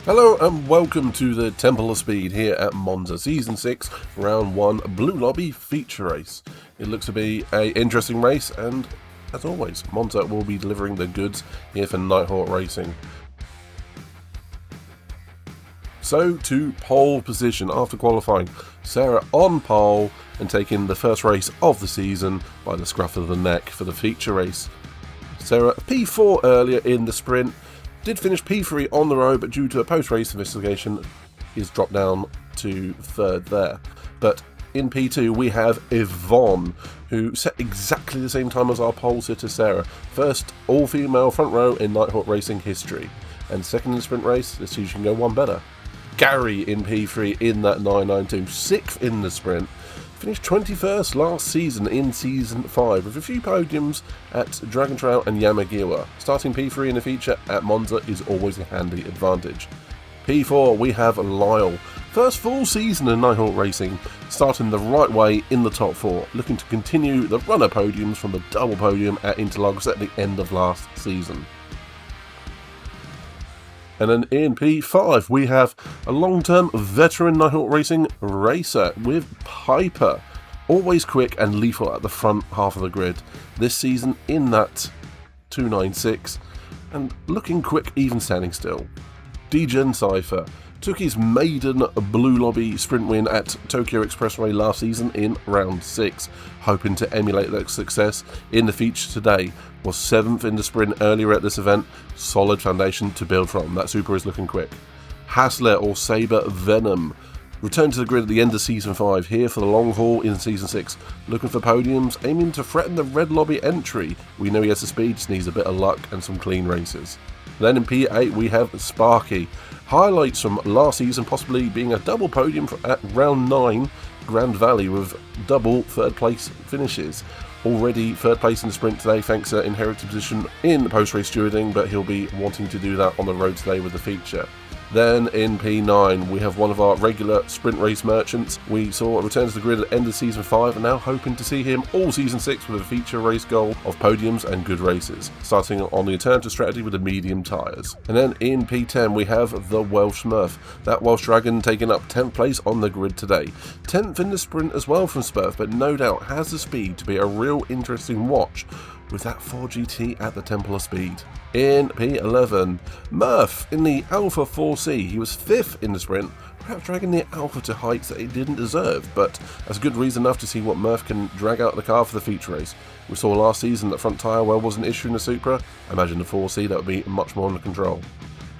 Hello and welcome to the Temple of Speed here at Monza Season 6 Round 1 Blue Lobby Feature Race. It looks to be an interesting race, and as always, Monza will be delivering the goods here for Nighthawk Racing. So to pole position after qualifying, Sarah on pole and taking the first race of the season by the scruff of the neck for the feature race. Sarah P4 earlier in the sprint. Did finish P3 on the road, but due to a post-race investigation, is dropped down to third there. But in P2, we have Yvonne, who set exactly the same time as our pole sitter Sarah. First all-female front row in Nighthawk Racing history. And second in the sprint race, let's see if she can go one better. Gary in P3 in that 992, sixth in the sprint. Finished 21st last season in Season 5 with a few podiums at Dragon Trail and Yamagiwa. Starting P3 in the feature at Monza is always a handy advantage. P4 we have Lyle. First full season in Nighthawk Racing, starting the right way in the top 4, looking to continue the runner podiums from the double podium at Interlagos at the end of last season. And then in P5 we have a long-term veteran Nighthawk Racing racer with Piper. Always quick and lethal at the front half of the grid. This season in that 296 and looking quick even standing still. Degen Cypher took his maiden Blue Lobby sprint win at Tokyo Expressway last season in round 6, hoping to emulate that success in the feature today. Was 7th in the sprint earlier at this event, solid foundation to build from. That Super is looking quick. Hassler or Saber Venom returned to the grid at the end of Season 5, here for the long haul in Season 6, looking for podiums, aiming to threaten the Red Lobby entry. We know he has the speed, just needs a bit of luck and some clean races. Then in P8 we have Sparky. Highlights from last season possibly being a double podium at round 9 Grand Valley with double third place finishes. Already third place in the sprint today thanks to inherited position in post-race stewarding, but he'll be wanting to do that on the road today with the feature. Then in P9 we have one of our regular sprint race merchants. We saw a return to the grid at the end of Season 5 and now hoping to see him all Season 6 with a feature race goal of podiums and good races, starting on the alternative strategy with the medium tyres. And then in P10 we have the Welsh Smurf. That Welsh Dragon taking up 10th place on the grid today. 10th in the sprint as well from Smurf, but no doubt has the speed to be a real interesting watch with that 4GT at the Temple of Speed. In P11, Murph in the Alpha 4C. He was 5th in the sprint, perhaps dragging the Alpha to heights that he didn't deserve, but that's good reason enough to see what Murph can drag out of the car for the feature race. We saw last season that front tyre well was an issue in the Supra. I imagine the 4C that would be much more under control.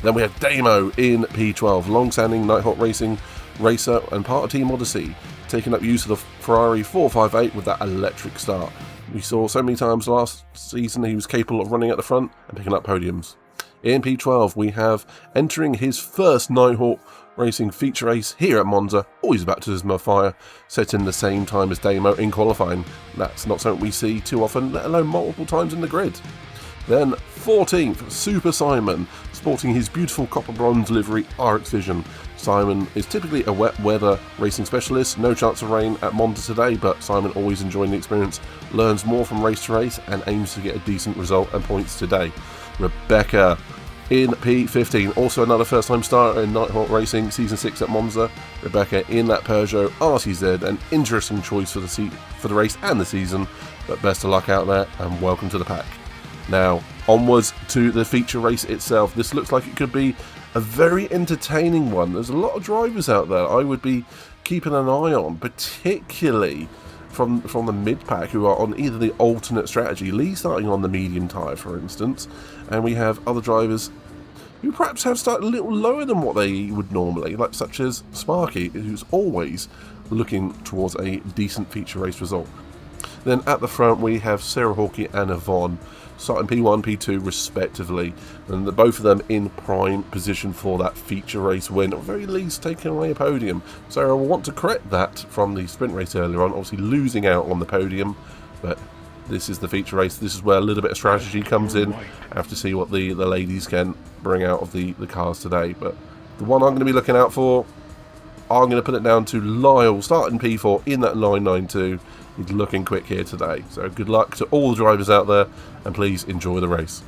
Then we have Damo in P12, long-standing Nighthawk Racing racer and part of Team Odyssey, taking up use of the Ferrari 458 with that electric start. We saw so many times last season he was capable of running at the front and picking up podiums. In P12 we have entering his first Nighthawk Racing feature race here at Monza, always baptism of fire, setting the same time as Damo in qualifying. That's not something we see too often, let alone multiple times in the grid. Then 14th, Super Simon, sporting his beautiful copper bronze livery RX Vision. Simon is typically a wet weather racing specialist, no chance of rain at Monza today, but Simon always enjoying the experience, learns more from race to race and aims to get a decent result and points today. Rebecca in P15, also another first time starter in Nighthawk Racing Season 6 at Monza. Rebecca in that Peugeot RCZ, an interesting choice for the race and the season, but best of luck out there and welcome to the pack. Now, onwards to the feature race itself. This looks like it could be a very entertaining one. There's a lot of drivers out there I would be keeping an eye on, particularly from the mid-pack who are on either the alternate strategy, Lee starting on the medium tyre for instance, and we have other drivers who perhaps have started a little lower than what they would normally, like such as Sparky, who's always looking towards a decent feature race result. Then at the front we have Sarah Hawkey and Yvonne, starting P1, P2 respectively, and both of them in prime position for that feature race win, or at the very least taking away a podium. Sarah will want to correct that from the sprint race earlier on, obviously losing out on the podium, but this is the feature race. This is where a little bit of strategy comes in. I have to see what the ladies can bring out of the cars today, but the one I'm going to be looking out for, I'm going to put it down to Lyle, starting P4 in that 992. He's looking quick here today. So good luck to all the drivers out there, and please enjoy the race.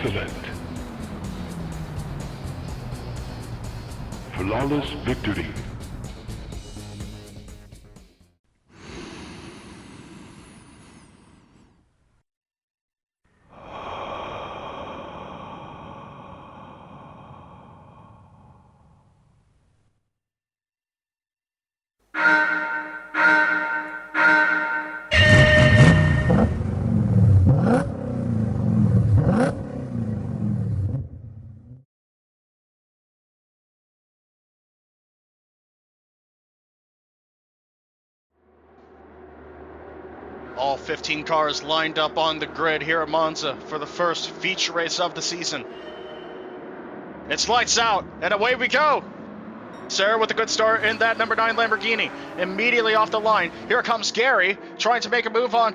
Excellent. Flawless victory. All 15 cars lined up on the grid here at Monza for the first feature race of the season. It's lights out, and away we go. Sarah with a good start in that number 9 Lamborghini. Immediately off the line, here comes Gary, trying to make a move on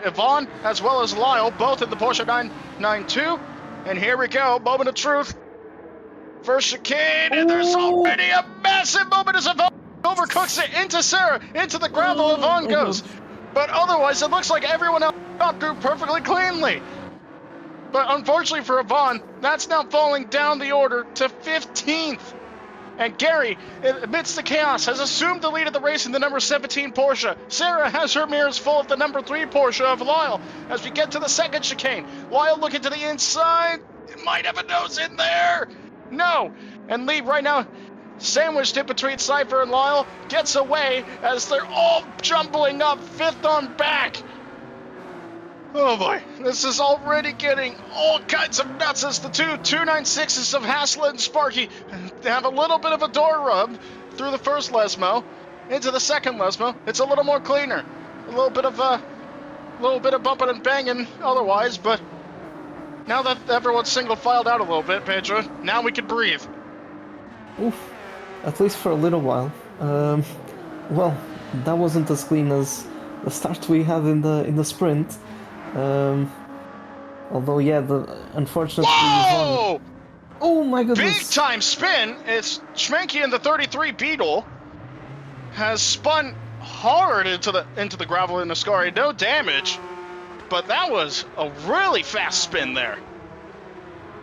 Yvonne, as well as Lyle, both in the Porsche 992. And here we go, moment of truth. First chicane, and there's already a massive moment as Yvonne overcooks it into Sarah, into the gravel. Yvonne goes. But otherwise, it looks like everyone else got through perfectly cleanly. But unfortunately for Yvonne, that's now falling down the order to 15th. And Gary, amidst the chaos, has assumed the lead of the race in the number 17 Porsche. Sarah has her mirrors full of the number 3 Porsche of Lyle. As we get to the second chicane, Lyle looking to the inside. It might have a nose in there. No. And Lee right now, sandwiched in between Cypher and Lyle, gets away as they're all jumbling up 5th on back. Oh boy, this is already getting all kinds of nuts as the two 296s of Haslett and Sparky have a little bit of a door rub through the first Lesmo into the second Lesmo. It's a little more cleaner, a little bit of bumping and banging otherwise, but now that everyone's single filed out a little bit, Pedro, now we can breathe. Oof, at least for a little while. Well, that wasn't as clean as the start we had in the sprint. Although, yeah, unfortunately... Whoa! Oh my goodness! Big time spin! It's Schmenke in the 33 Beetle has spun hard into the gravel in Ascari. No damage, but that was a really fast spin there.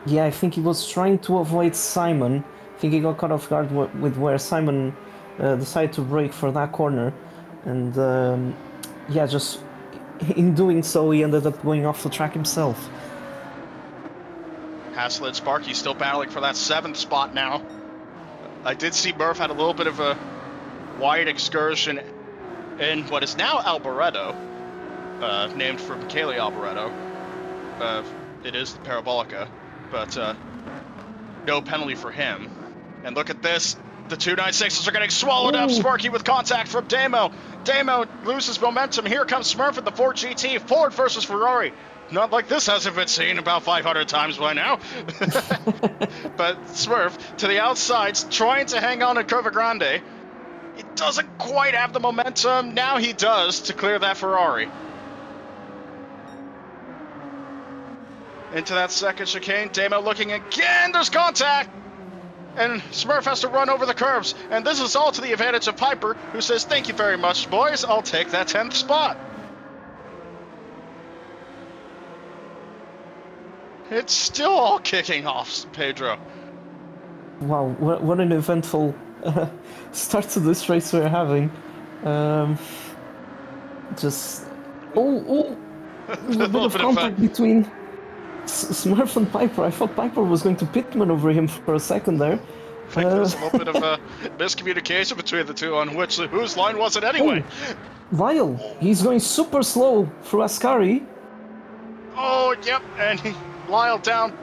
Yeah, I think he was trying to avoid Simon. I think he got caught off guard with where Simon decided to brake for that corner, and yeah, just in doing so, he ended up going off the track himself. Haslett Sparky still battling for that 7th spot now. I did see Murph had a little bit of a wide excursion in what is now Alboreto, named for Michele Alboreto. It is the Parabolica, but no penalty for him. And look at this. The 296s are getting swallowed up. Sparky with contact from Damo. Damo loses momentum. Here comes Smurf in the Ford GT. Ford versus Ferrari. Not like this hasn't been seen about 500 times by now. But Smurf to the outsides, trying to hang on to Curva Grande. He doesn't quite have the momentum. Now he does to clear that Ferrari. Into that second chicane. Damo looking again. There's contact. And Smurf has to run over the curbs. And this is all to the advantage of Piper, who says, "Thank you very much, boys. I'll take that 10th spot." It's still all kicking off, Pedro. Wow, what an eventful start to this race we're having. Just... Oh! A bit of contact between Smurf and Piper. I thought Piper was going to pitman over him for a second there. I think there's a little bit of a miscommunication between the two on whose line was it anyway. Lyle, he's going super slow through Ascari. Oh, yep, and Lyle down,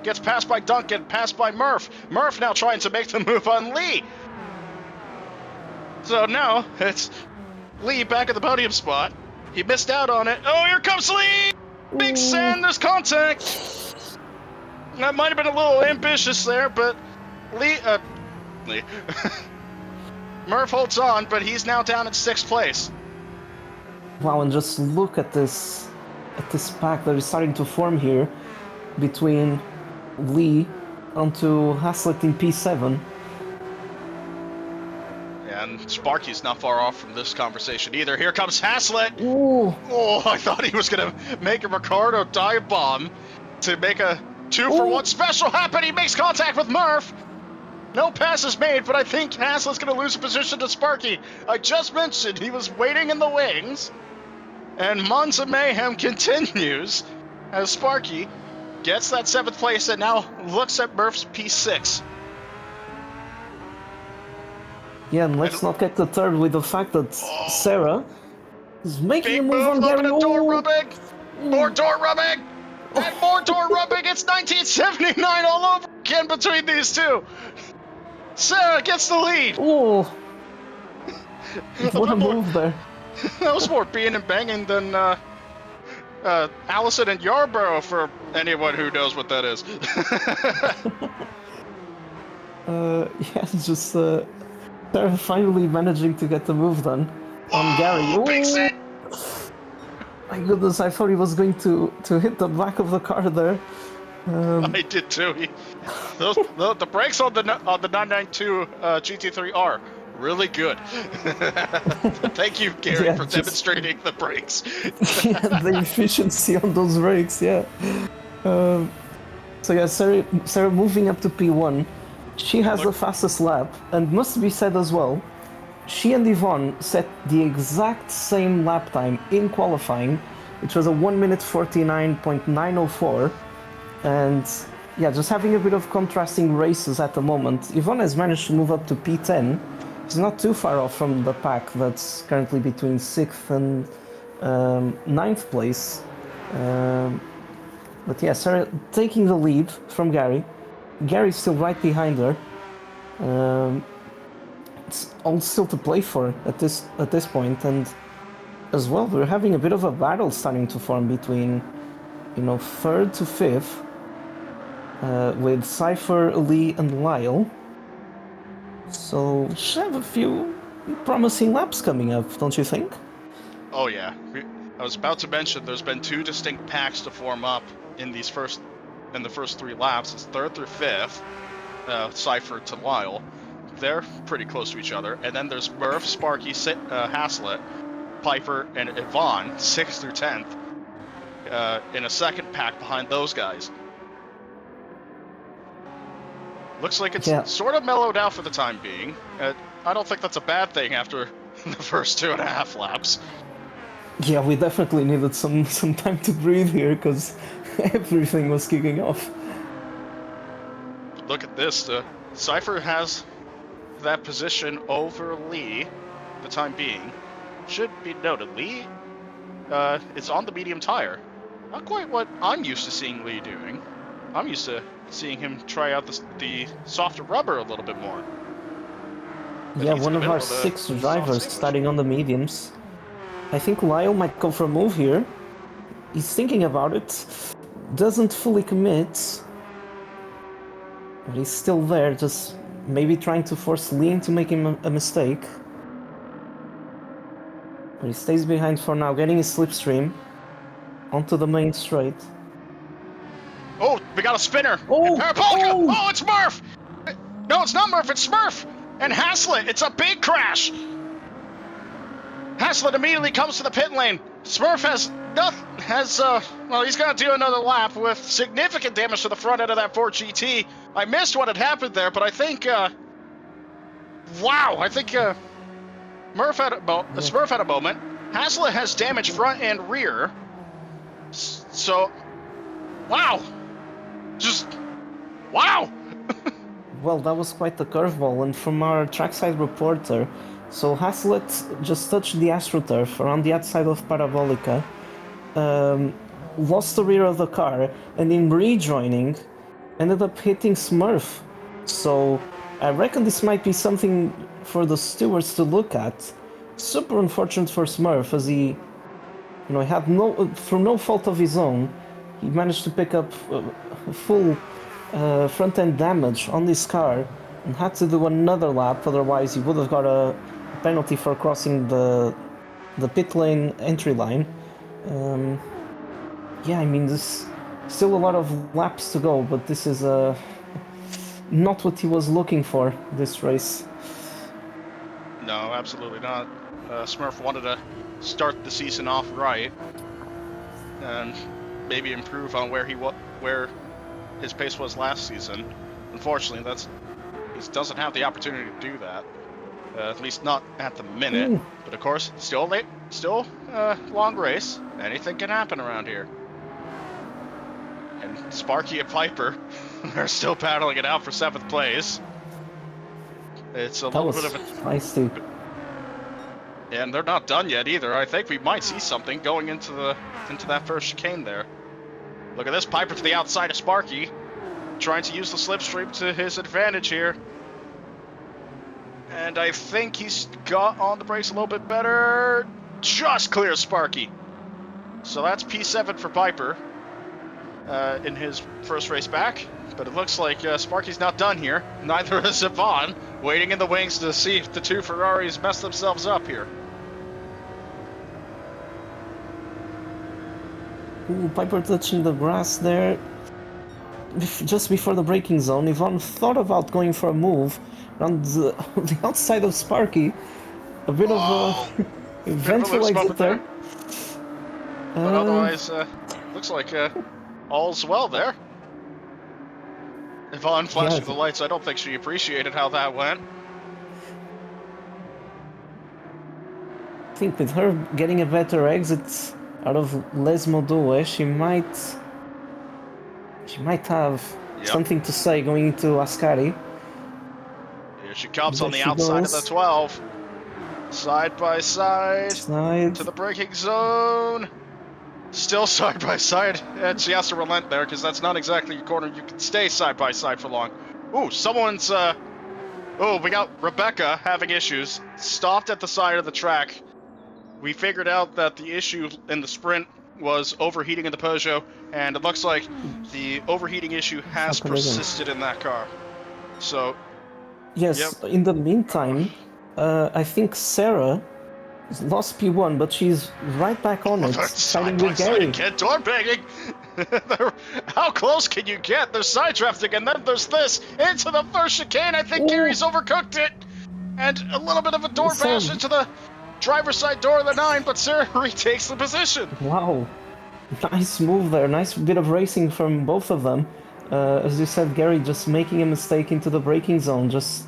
gets passed by Duncan, passed by Murph. Murph now trying to make the move on Lee. So now it's Lee back at the podium spot. He missed out on it. Oh, here comes Lee! Big sand, there's contact. That might have been a little ambitious there, but Lee. Murph holds on, but he's now down at 6th place. Wow, and just look at this pack that is starting to form here between Lee onto Haslett in P7. And Sparky's not far off from this conversation either. Here comes Haslett. Ooh. Oh, I thought he was going to make a Ricardo dive bomb to make a 2 for 1 special happen. He makes contact with Murph. No pass is made, but I think Haslett's going to lose a position to Sparky. I just mentioned he was waiting in the wings. And Monza Mayhem continues as Sparky gets that 7th place and now looks at Murph's P6. Yeah, and let's not get deterred with the fact that Sarah is making a move on Gary. Door rubbing! More door rubbing! And more door rubbing! It's 1979 all over again between these two! Sarah gets the lead! Oh! What a move there. That was more being and banging than Allison and Yarborough for anyone who knows what that is. Yeah, it's just Sarah finally managing to get the move done on Gary. Big set! My goodness, I thought he was going to hit the back of the car there. I did too. The brakes on the 992 GT3R really good. Thank you, Gary, for demonstrating the brakes. Yeah, the efficiency on those brakes, yeah. So yeah, Sarah moving up to P1. She has the fastest lap, and must be said as well, she and Yvonne set the exact same lap time in qualifying, which was a 1 minute 49.904. And yeah, just having a bit of contrasting races at the moment. Yvonne has managed to move up to P10. It's not too far off from the pack that's currently between 6th and 9th place. But yeah, Sarah taking the lead from Gary. Gary's still right behind her. It's all still to play for at this point, and as well, we're having a bit of a battle starting to form between, 3rd to 5th, with Cypher, Lee, and Lyle. So we should have a few promising laps coming up, don't you think? Oh yeah, I was about to mention there's been 2 distinct packs to form up in the first 3 laps. It's 3rd through 5th, Cypher to Lyle. They're pretty close to each other. And then there's Murph, Sparky, Haslett, Piper, and Yvonne, 6th through 10th, in a second pack behind those guys. Looks like it's sort of mellowed out for the time being. I don't think that's a bad thing after the first 2.5 laps. Yeah, we definitely needed some time to breathe here, because everything was kicking off. Look at this. Cypher has that position over Lee for the time being. Should be noted, Lee is on the medium tire. Not quite what I'm used to seeing Lee doing. I'm used to seeing him try out the softer rubber a little bit more. But yeah, one of our 6 drivers starting on the mediums. I think Lyle might go for a move here. He's thinking about it. Doesn't fully commit. But he's still there, just maybe trying to force Lee into making a mistake. But he stays behind for now, getting his slipstream onto the main straight. Oh, we got a spinner! Oh, oh, it's Murph! No, it's not Murph, it's Smurf! And Haslett, it's a big crash! Haslett immediately comes to the pit lane. Smurf he's gonna do another lap with significant damage to the front end of that Ford GT. I missed what had happened there, but I think, Smurf had a moment. Haslett has damage front and rear. So, wow! Wow! Well, that was quite the curveball, and from our trackside reporter, so Haslett just touched the AstroTurf around the outside of Parabolica, lost the rear of the car, and in rejoining, ended up hitting Smurf. So I reckon this might be something for the stewards to look at. Super unfortunate for Smurf, as he, had through no fault of his own, he managed to pick up full front-end damage on this car and had to do another lap, otherwise he would have got a penalty for crossing the pit lane entry line. Yeah, I mean, there's still a lot of laps to go, but this is not what he was looking for, this race. No, absolutely not. Smurf wanted to start the season off right and maybe improve on where his pace was last season. Unfortunately, he doesn't have the opportunity to do that. At least not at the minute. Ooh. But of course, still long race. Anything can happen around here. And Sparky and Piper are still battling it out for 7th place. It's a little bit of a feisty. And they're not done yet either. I think we might see something going into that first chicane there. Look at this, Piper to the outside of Sparky, trying to use the slipstream to his advantage here. And I think he's got on the brakes a little bit better. Just clears Sparky. So that's P7 for Piper in his first race back. But it looks like Sparky's not done here. Neither is Yvonne, waiting in the wings to see if the two Ferraris mess themselves up here. Ooh, Piper touching the grass there. Just before the braking zone, Yvonne thought about going for a move around the outside of Sparky. A bit of a eventful exit there. But otherwise, looks like all's well there. Yvonne flashing the lights, I don't think she appreciated how that went. I think with her getting a better exit out of Les Modue, she might have something to say going into Ascari. Here she comes on the outside of the 12. Side by side to the braking zone. Still side by side, and she has to relent there because that's not exactly a corner you can stay side by side for long. Ooh, someone's we got Rebecca having issues. Stopped at the side of the track. We figured out that the issue in the sprint was overheating in the Peugeot, and it looks like the overheating issue has persisted in that car. So, yes, in the meantime, I think Sarah lost P1, but she's right back on it, siding with Gary. Again, door banging! How close can you get? There's side drafting, and then there's this into the first chicane. I think Gary's overcooked it, and a little bit of a door bash into the driver's side door of the 9, but Sarah retakes the position. Wow, nice move there. Nice bit of racing from both of them. As you said, Gary just making a mistake into the braking zone, just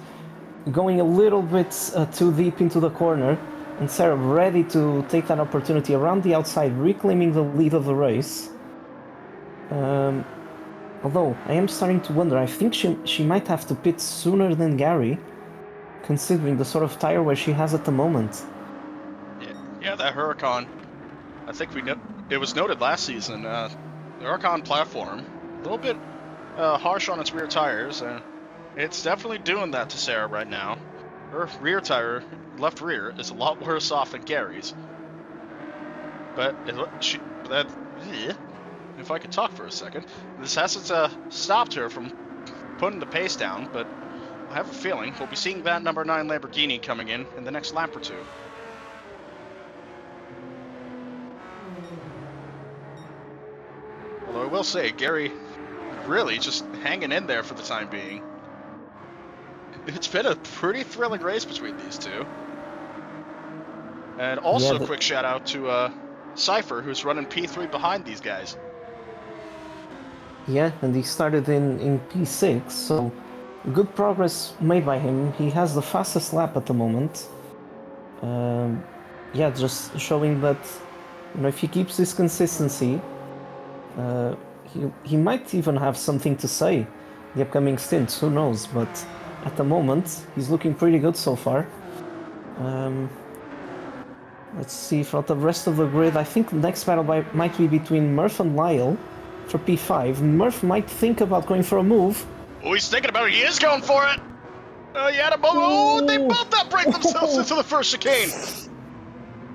going a little bit too deep into the corner. And Sarah ready to take that opportunity around the outside, reclaiming the lead of the race. Although, I am starting to wonder, I think she might have to pit sooner than Gary, considering the sort of tire wear she has at the moment. Yeah, that Huracan, I think it was noted last season, the Huracan platform, a little bit harsh on its rear tires, and it's definitely doing that to Sarah right now. Her rear tire, left rear, is a lot worse off than Gary's. But if I could talk for a second, this hasn't stopped her from putting the pace down, but I have a feeling we'll be seeing that number 9 Lamborghini coming in the next lap or two. Although I will say, Gary really just hanging in there for the time being. It's been a pretty thrilling race between these two. And also a quick shout out to Cypher, who's running P3 behind these guys. Yeah, and he started in P6, so good progress made by him. He has the fastest lap at the moment. Yeah, just showing that if he keeps this consistency, he might even have something to say the upcoming stints, who knows, but at the moment he's looking pretty good so far. Let's see, for the rest of the grid, I think the next battle might be between Murph and Lyle for P5. Murph might think about going for a move. Oh, he's thinking about it, he is going for it! They both outbrake themselves into the first chicane!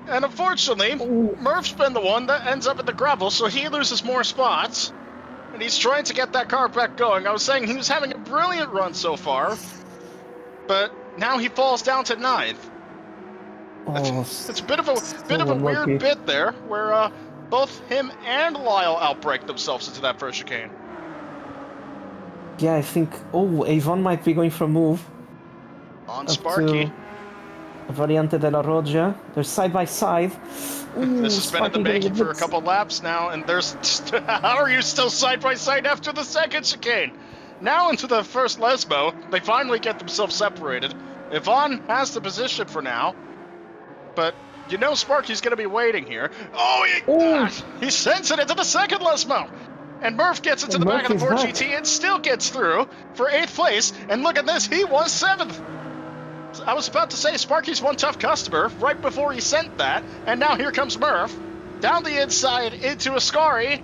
And unfortunately, Murph's been the one that ends up in the gravel, so he loses more spots. And he's trying to get that car back going. I was saying he was having a brilliant run so far, but now he falls down to 9th. It's a bit of a weird bit there, where both him and Lyle outbrake themselves into that first chicane. Yeah, I think... Avon might be going for a move. On Sparky. Variante della Roggia. They're side by side. Ooh, This has been in the Sparky getting making a for a bit- couple laps now, and there's... How are you still side by side after the second chicane? Now into the first Lesbo, they finally get themselves separated. Yvonne has the position for now, but you know Sparky's going to be waiting here. Oh, Ooh. he sends it into the second Lesmo! And Murph gets it to And the back of the Murphy's Ford back. GT and still gets through for 8th place. And look at this, he was 7th! I was about to say Sparky's one tough customer right before he sent that, and now here comes Murph down the inside into Ascari,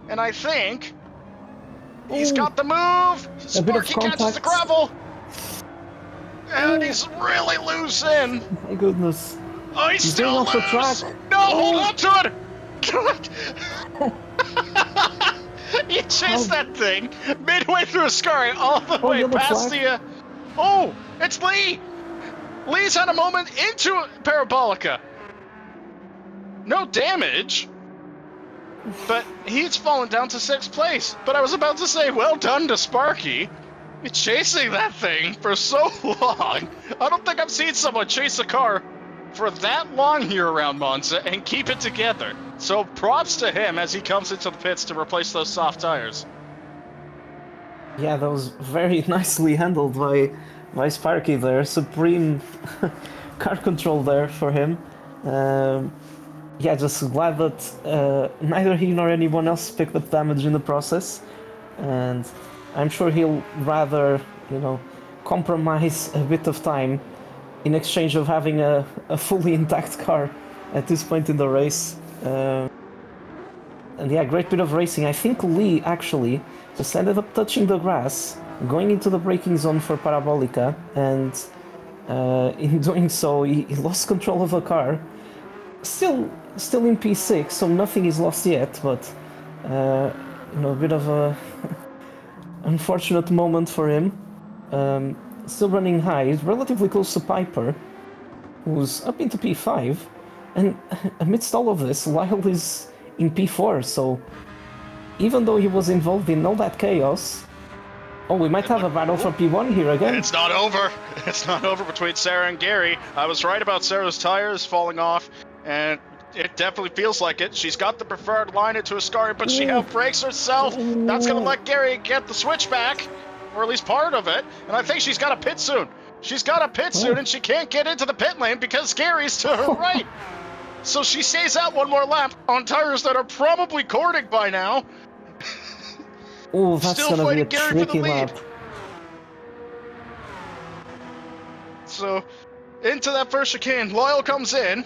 and I think he's Ooh. got the move. A bit of Sparky catches the contact. gravel, and Ooh. he's really loose in. My goodness. Oh, he's He's still going off the loose. track. No, hold Ooh. on to it. He chased that thing midway through Ascari all the way yellow past flag. the. Oh, it's Lee. Lee's had a moment into Parabolica. No damage, but he's fallen down to 6th place. But I was about to say, well done to Sparky. Chasing that thing for so long. I don't think I've seen someone chase a car for that long here around Monza and keep it together. So props to him as he comes into the pits to replace those soft tires. Yeah, that was very nicely handled by Sparky there. Supreme car control there for him. Yeah, just glad that neither he nor anyone else picked up damage in the process. And I'm sure he'll rather, compromise a bit of time in exchange of having a fully intact car at this point in the race. And yeah, great bit of racing. I think Lee actually just ended up touching the grass, going into the braking zone for Parabolica, and in doing so, he lost control of the car. Still in P6, so nothing is lost yet, but a bit of a unfortunate moment for him. Still running high, he's relatively close to Piper, who's up into P5, and amidst all of this, Lyle is in P4, so even though he was involved in all that chaos... Oh, we might have a battle for P1 here again. It's not over. It's not over between Sarah and Gary. I was right about Sarah's tires falling off, and it definitely feels like it. She's got the preferred line into Ascari, but she outbrakes herself. That's going to let Gary get the switch back, or at least part of it, and I think she's got a pit soon. She's got a pit soon, and she can't get into the pit lane because Gary's to her right. So she stays out one more lap on tires that are probably cording by now. Oh, that's Still gonna be a fighting Gary for the tricky lead. lap. So, into that first chicane, Loyal comes in.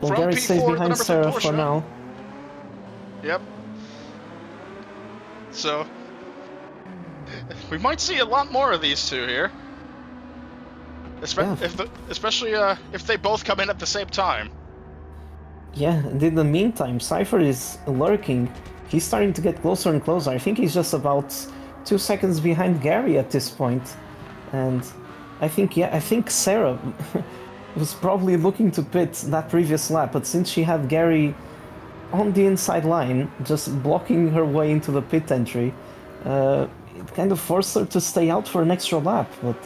Well, From Gary P4 stays to the behind number 3 Sarah Porsche. for now. Yep. So, we might see a lot more of these two here. Especially if they both come in at the same time. Yeah, and in the meantime, Cypher is lurking. He's starting to get closer and closer. I think he's just about 2 seconds behind Gary at this point. And I think Sarah was probably looking to pit that previous lap, but since she had Gary on the inside line, just blocking her way into the pit entry, it kind of forced her to stay out for an extra lap. But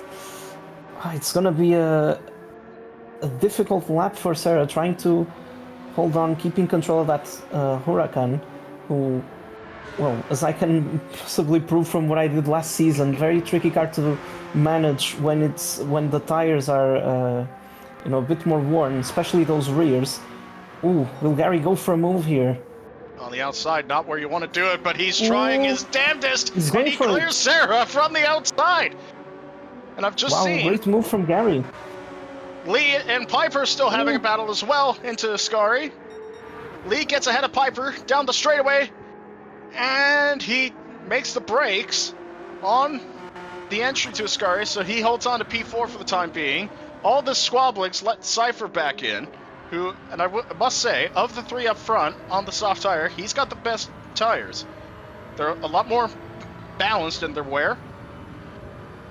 it's gonna be a difficult lap for Sarah, trying to hold on, keeping control of that Huracan, who, well, as I can possibly prove from what I did last season, very tricky car to manage when the tires are a bit more worn, especially those rears. Ooh, will Gary go for a move here? On the outside, not where you want to do it, but he's trying his damnedest, and he for it. clears Sarah from the outside. And I've just seen Great move from Gary. Lee and Piper still having a battle as well into Ascari. Lee gets ahead of Piper down the straightaway, and he makes the brakes on the entry to Ascari, so he holds on to P4 for the time being. All this squabblings let Cypher back in, who, and I must say, of the three up front on the soft tire, he's got the best tires. They're a lot more balanced in their wear,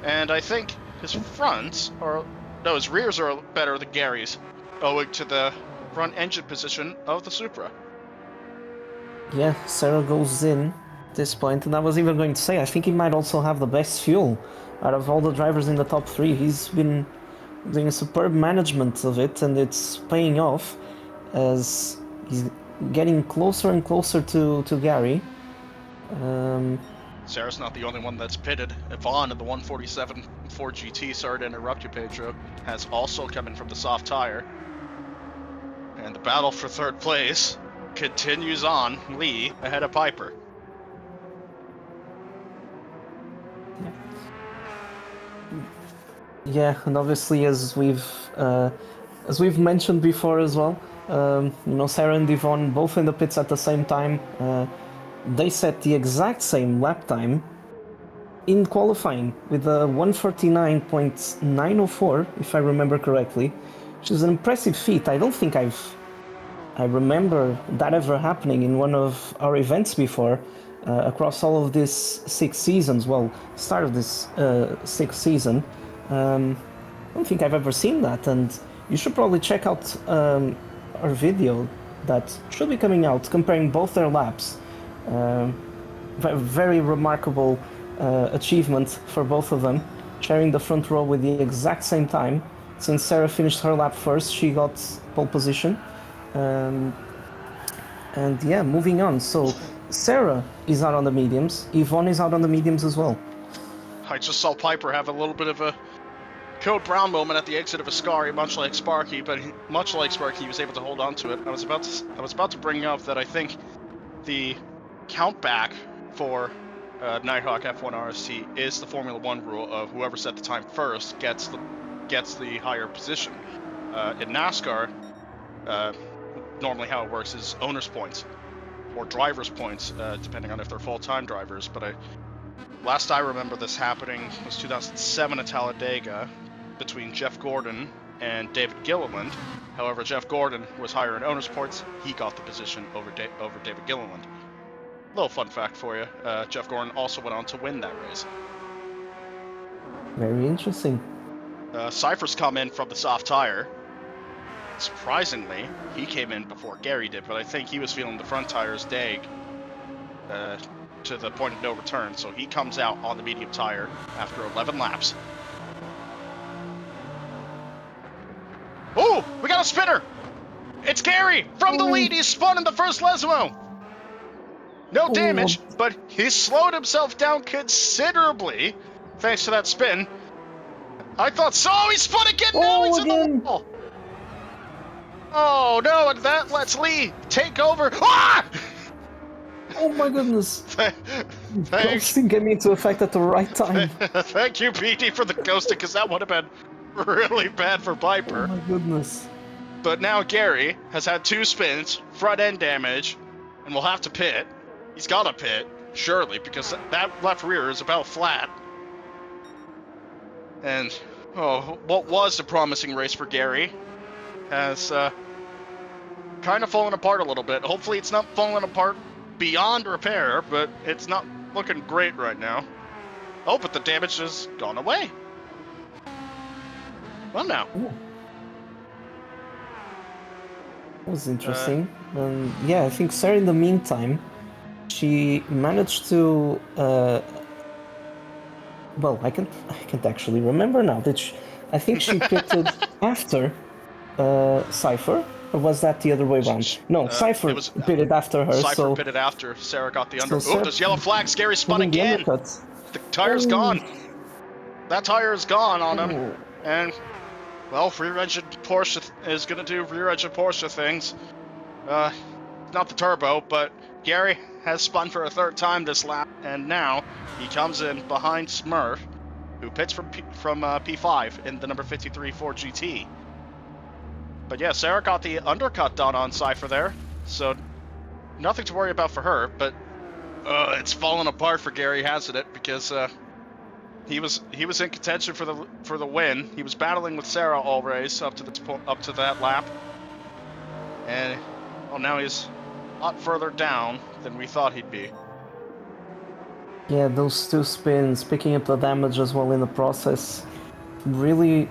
and I think his his rears are better than Gary's, owing to the front engine position of the Supra. Yeah, Sarah goes in at this point, and I was even going to say, I think he might also have the best fuel out of all the drivers in the top three. He's been doing a superb management of it, and it's paying off as he's getting closer and closer to Gary. Sarah's not the only one that's pitted. Yvonne in the 147 Ford GT, sorry to interrupt you, Pedro, has also come in from the soft tire. And the battle for third place continues on. Lee ahead of Piper. Yeah, and obviously as we've mentioned before as well, Sarah and Yvonne both in the pits at the same time. They set the exact same lap time in qualifying with a 149.904, if I remember correctly, which is an impressive feat. I don't think I remember that ever happening in one of our events before, across all of these 6 seasons. Well, start of this 6th season. I don't think I've ever seen that, and you should probably check out our video that should be coming out comparing both their laps. Very remarkable achievement for both of them, sharing the front row with the exact same time. Since Sarah finished her lap first, she got pole position. And yeah, moving on. So Sarah is out on the mediums, Yvonne is out on the mediums as well. I just saw Piper have a little bit of a Code Brown moment at the exit of Ascari, much like Sparky, but much like Sparky, he was able to hold on to it. I was about to bring up that I think the count back for Nighthawk F1 RST is the Formula 1 rule of whoever set the time first gets the higher position. In NASCAR, normally how it works is owner's points or driver's points, depending on if they're full-time drivers. But last I remember this happening was 2007 at Talladega between Jeff Gordon and David Gilliland. However, Jeff Gordon was higher in owner's points. He got the position over David Gilliland. Little fun fact for you, Jeff Gordon also went on to win that race. Very interesting. Cypher's come in from the soft tire. Surprisingly, he came in before Gary did, but I think he was feeling the front tire's dag to the point of no return, so he comes out on the medium tire after 11 laps. Oh, we got a spinner! It's Gary from the lead. He's spun in the first Lesmo. No damage, but he slowed himself down considerably thanks to that spin. I thought so. He spun again. Now he's in the wall. Oh no, and that lets Lee take over. Ah! Oh my goodness. Thanks. Ghosting came into effect at the right time. Thank you, PD, for the ghosting, because that would have been really bad for Piper. Oh my goodness. But now Gary has had 2 spins, front end damage, and will have to pit. He's got to pit, surely, because that left rear is about flat. And, what was a promising race for Gary has kind of fallen apart a little bit. Hopefully it's not falling apart beyond repair, but it's not looking great right now. Oh, but the damage has gone away. Well, now. Ooh. That was interesting. Yeah, I think Sarah, in the meantime, she managed to. Well, I can't actually remember now. I think she pitted after Cypher, or was that the other way around? No, Cypher pitted after her. Cypher pitted after. Sarah got the under. Oh, there's yellow flags. Gary spun again. The tire's gone. That tire is gone on him. And, well, rear-engine Porsche is going to do rear-engine Porsche things. Not the turbo, but Gary has spun for a 3rd time this lap, and now he comes in behind Smurf, who pits from P5 in the number 53 Ford GT. But yeah, Sarah got the undercut done on Cypher there, so nothing to worry about for her, but it's fallen apart for Gary, hasn't it? Because he was in contention for the win. He was battling with Sarah all race up to that lap, and well, now he's a lot further down than we thought he'd be. Yeah, those 2 spins, picking up the damage as well in the process, really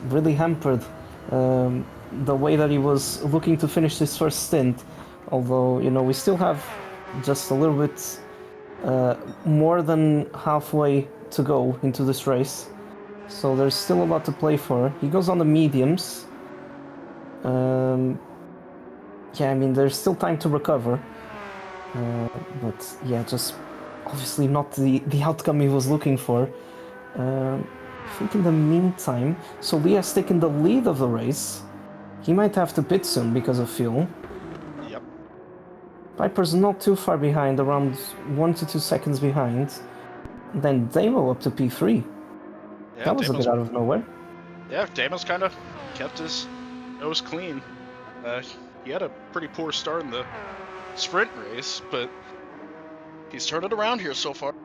hampered the way that he was looking to finish his first stint. Although, we still have just a little bit more than halfway to go into this race. So there's still a lot to play for. He goes on the mediums. Yeah, I mean, there's still time to recover. But yeah, just obviously not the outcome he was looking for. I think in the meantime, so Lee has taken the lead of the race. He might have to pit soon because of fuel. Yep. Piper's not too far behind, around 1 to 2 seconds behind. Then Damo up to P3. Yeah, That was a bit out of nowhere. Yeah, Damo's kind of kept his nose clean. He had a pretty poor start in the sprint race, but he's turned it around here so far.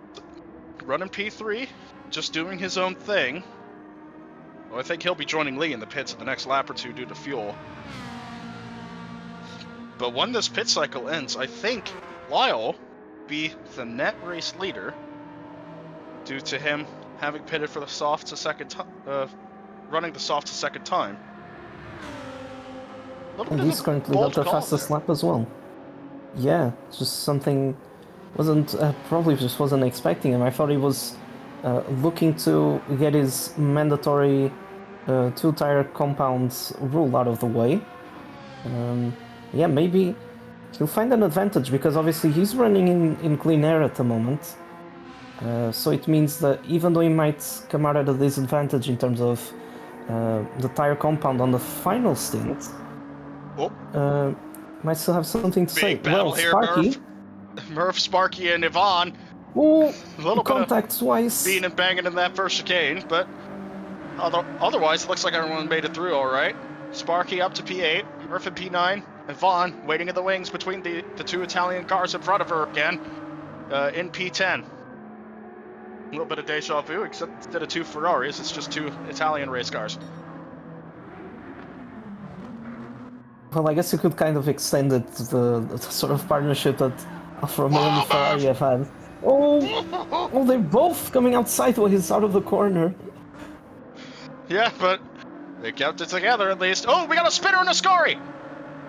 Running P3, just doing his own thing. Well, I think he'll be joining Lee in the pits in the next lap or two due to fuel. But when this pit cycle ends, I think Lyle will be the net race leader due to him having pitted for the softs a second time, running the softs a second time. And he's currently got the fastest lap as well. Yeah, just something probably just wasn't expecting him. I thought he was looking to get his mandatory two-tire compounds rule out of the way. Yeah, maybe he'll find an advantage because obviously he's running in clean air at the moment. So it means that even though he might come out at a disadvantage in terms of the tire compound on the final stint, might still have something to say. Well, here, Sparky. Murph, Sparky, and Yvonne. Ooh, a little contact twice. Beating and banging in that first chicane, but otherwise, it looks like everyone made it through all right. Sparky up to P8, Murph at P9, Yvonne waiting in the wings between the two Italian cars in front of her again in P10. A little bit of deja vu, except instead of two Ferraris, it's just two Italian race cars. Well, I guess you could kind of extend it to the sort of partnership that Alfa Romeo and Ferrari have had. Oh, they're both coming out sideways out of the corner. Yeah, but they kept it together at least. Oh, we got a spinner and a Scari!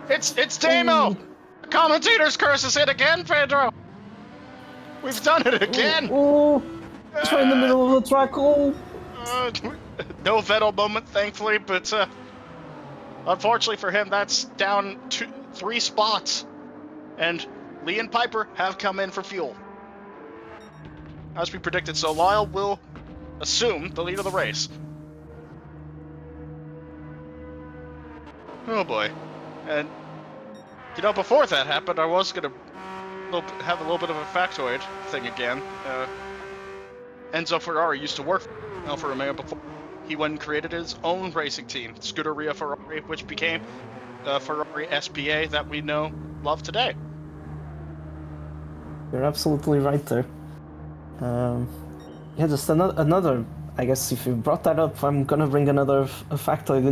It's Damo! The commentator's curse is hit again, Pedro! We've done it again! Oh, right in the middle of the track, no Vettel moment, thankfully, but unfortunately for him, that's down 3 spots. And Lee and Piper have come in for fuel. As we predicted, so Lyle will assume the lead of the race. Oh boy. And, you know, before that happened, I was going to have a little bit of a factoid thing again. Enzo Ferrari used to work for Alfa Romeo before he went and created his own racing team, Scuderia Ferrari, which became Ferrari SPA that we love today. You're absolutely right there. Yeah, just another. I guess if you brought that up, I'm gonna bring another factoid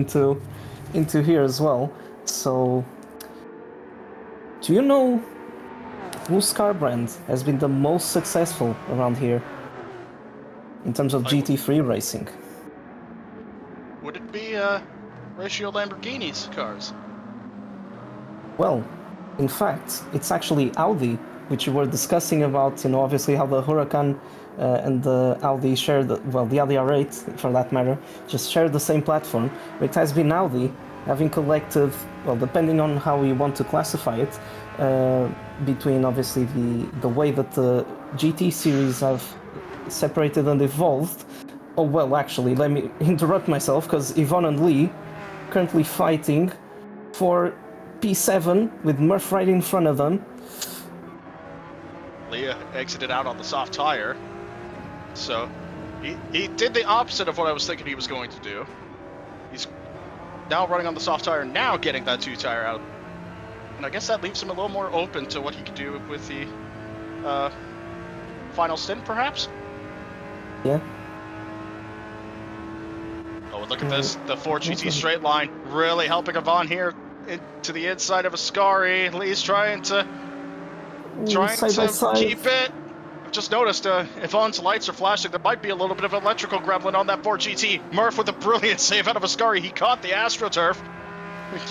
into here as well. So, do you know whose car brand has been the most successful around here in terms of GT3 racing? Would it be Ratio Lamborghini's cars? Well, in fact, it's actually Audi, which we were discussing about, obviously how the Huracan and the Audi share the Audi R8, for that matter, just share the same platform. But it has been Audi having collected, well, depending on how you want to classify it, between obviously the way that the GT series have separated and evolved. Oh, well, actually, let me interrupt myself, because Yvonne and Lee currently fighting for P7 with Murph right in front of them. Leah exited out on the soft tire, so he did the opposite of what I was thinking he was going to do. He's now running on the soft tire, now getting that 2-tire out, and I guess that leaves him a little more open to what he could do with the final stint, perhaps? Yeah. Oh, look at this, the 4GT straight line really helping Yvonne here to the inside of a Scari. Lee's trying to keep it. I've just noticed Yvonne's lights are flashing. There might be a little bit of electrical gremlin on that 4GT. Murph with a brilliant save out of a Scari. He caught the AstroTurf.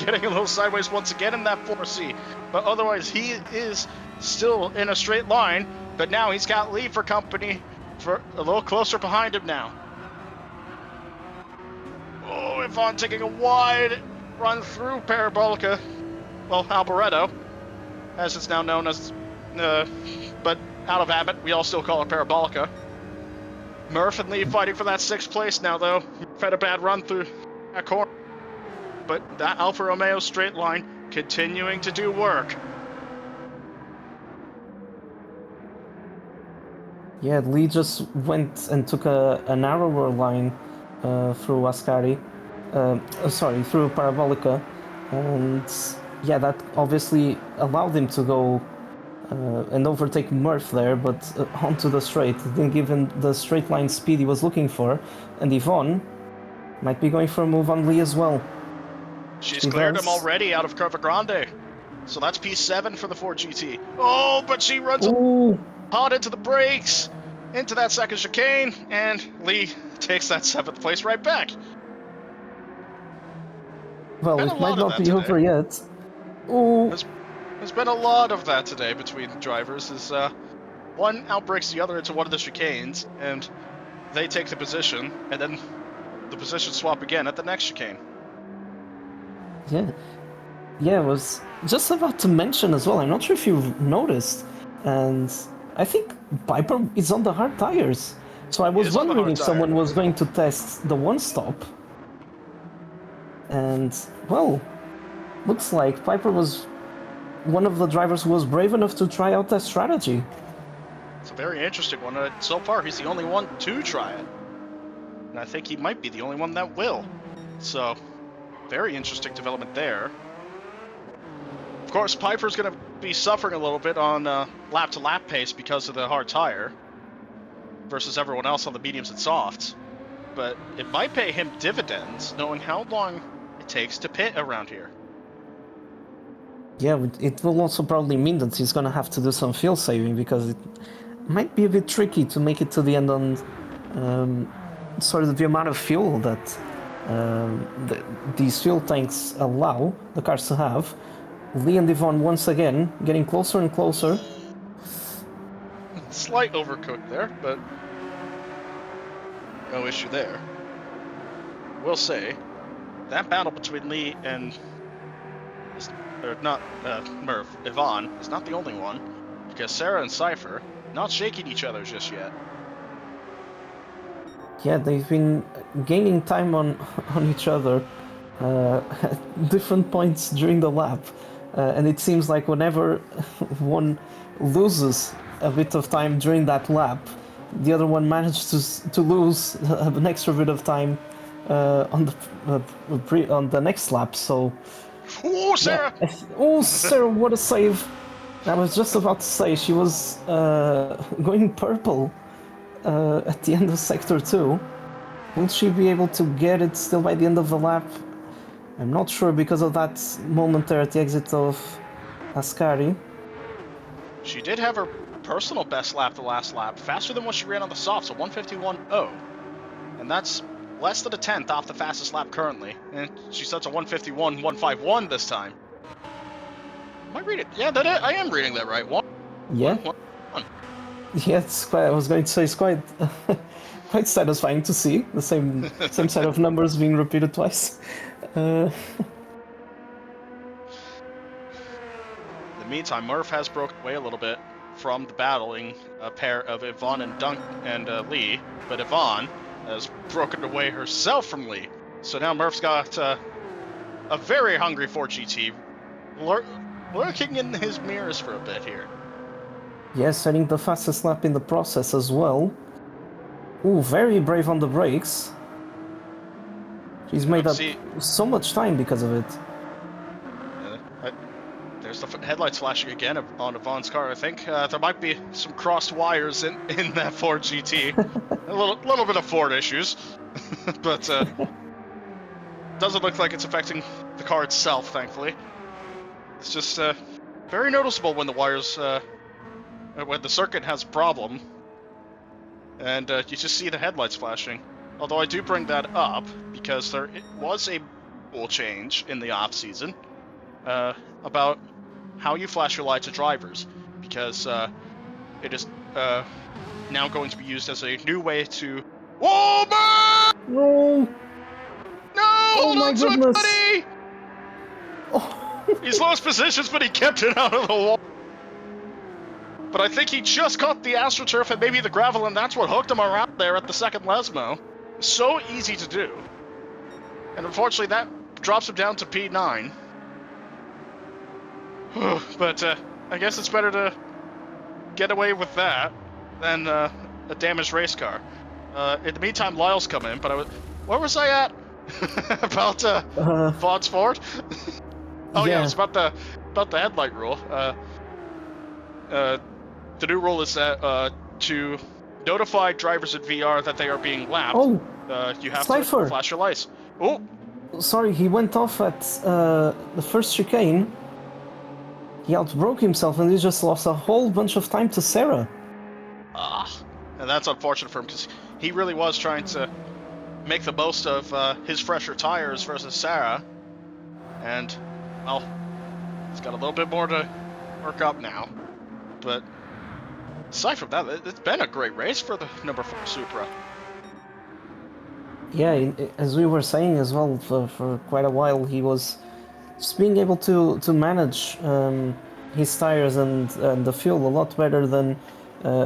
Getting a little sideways once again in that 4C. But otherwise, he is still in a straight line. But now he's got Lee for company, for a little closer behind him now. Oh, Yvonne taking a wide run through Parabolica. Well, Alboreto, as it's now known as, but out of habit, we all still call it Parabolica. Murph and Lee fighting for that 6th place now, though. Murph had a bad run through that corner, but that Alfa Romeo straight line continuing to do work. Yeah, Lee just went and took a narrower line through Ascari. Through Parabolica. And yeah, that obviously allowed him to go and overtake Murph there, but onto the straight. It didn't give him the straight line speed he was looking for. And Yvonne might be going for a move on Lee as well. She's cleared him already out of Curva Grande. So that's P7 for the Ford GT. Oh, but she runs hard into the brakes, into that second chicane, and Lee takes that 7th place right back. Well, it might not be over yet. Ooh. There's been a lot of that today between drivers. One outbreaks the other into one of the chicanes, and they take the position, and then the position swap again at the next chicane. Yeah, I was just about to mention as well. I'm not sure if you've noticed, and I think Piper is on the hard tires. So I was wondering if someone was going to test the one-stop. And, well, looks like Piper was one of the drivers who was brave enough to try out that strategy. It's a very interesting one. So far, he's the only one to try it. And I think he might be the only one that will. So, very interesting development there. Of course, Piper's going to be suffering a little bit on lap-to-lap pace because of the hard tire versus everyone else on the mediums and softs. But it might pay him dividends knowing how long it takes to pit around here. Yeah, it will also probably mean that he's going to have to do some fuel saving because it might be a bit tricky to make it to the end on sort of the amount of fuel that these fuel tanks allow the cars to have. Lee and Yvonne once again getting closer and closer. Slight overcook there, but no issue there. We'll say that battle between Lee and Murph, Yvonne is not the only one, because Sarah and Cypher not shaking each other just yet. Yeah, they've been gaining time on each other at different points during the lap. And it seems like whenever one loses a bit of time during that lap, the other one manages to lose an extra bit of time on the next lap. So, oh, Sarah! Yeah. Oh, Sarah! What a save! I was just about to say she was going purple at the end of Sector 2. Will she be able to get it still by the end of the lap? I'm not sure because of that moment there at the exit of Ascari. She did have her personal best lap the last lap, faster than what she ran on the softs, a 151.0. And that's less than a tenth off the fastest lap currently. And she sets a 151.151 this time. Am I reading? Yeah, I am reading that right. Yeah, it's quite, I was going to say it's quite quite satisfying to see the same set of numbers being repeated twice. In the meantime, Murph has broken away a little bit from the battling pair of Yvonne and Lee, but Yvonne has broken away herself from Lee. So now Murph's got a very hungry Ford GT lurking in his mirrors for a bit here. Yeah, setting the fastest lap in the process as well. Ooh, very brave on the brakes. She's made up so much time because of it. There's the headlights flashing again on Yvonne's car. I think there might be some crossed wires in that Ford GT. A little bit of Ford issues, but doesn't look like it's affecting the car itself, thankfully. It's just very noticeable when the wires, when the circuit has a problem, and you just see the headlights flashing. Although I do bring that up because there was a rule change in the off-season about how you flash your lights to drivers, because it is now going to be used as a new way to... Whoa, man! No! No! Oh hold my on to it, goodness! buddy! Oh. He's lost positions, but he kept it out of the wall. But I think he just caught the AstroTurf and maybe the gravel, and that's what hooked him around there at the second Lesmo. So easy to do. And unfortunately, that drops him down to P9. But I guess it's better to get away with that than a damaged race car. In the meantime, Lyle's come in, but where was I at? About VOD's Ford? Oh yeah, it was about the headlight rule. The new rule is that to notify drivers in VR that they are being lapped, Oh, you have Cypher. to flash your lights. Oh, Sorry, he went off at the first chicane. He outbroke himself and he just lost a whole bunch of time to Sarah. and that's unfortunate for him because he really was trying to make the most of his fresher tires versus Sarah, and well, he's got a little bit more to work up now. But aside from that, it's been a great race for the number 4 Supra. Yeah, as we were saying as well, for quite a while he was just being able to manage his tires and the fuel a lot better than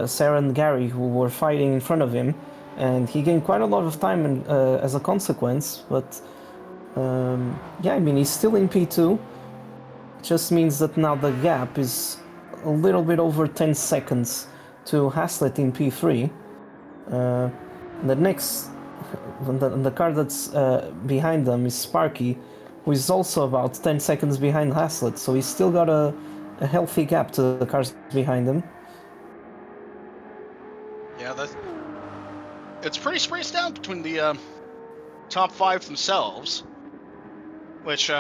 Sarah and Gary, who were fighting in front of him, and he gained quite a lot of time as a consequence. But yeah, I mean, he's still in P2. It just means that now the gap is a little bit over 10 seconds to Haslett in P3. The next, the car that's behind them is Sparky, who is also about 10 seconds behind Haslett, so he's still got a healthy gap to the cars behind him. Yeah, it's pretty spaced out between the top 5 themselves, which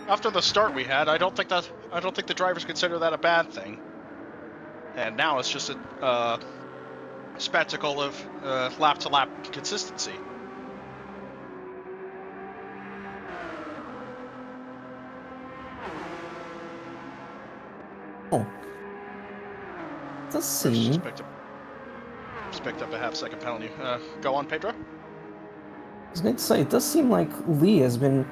after the start we had, I don't think the drivers consider that a bad thing. And now it's just a spectacle of lap-to-lap consistency. Oh. Does seem... Just picked up a half-second penalty. Go on, Pedro? I was going to say, it does seem like Lee has been,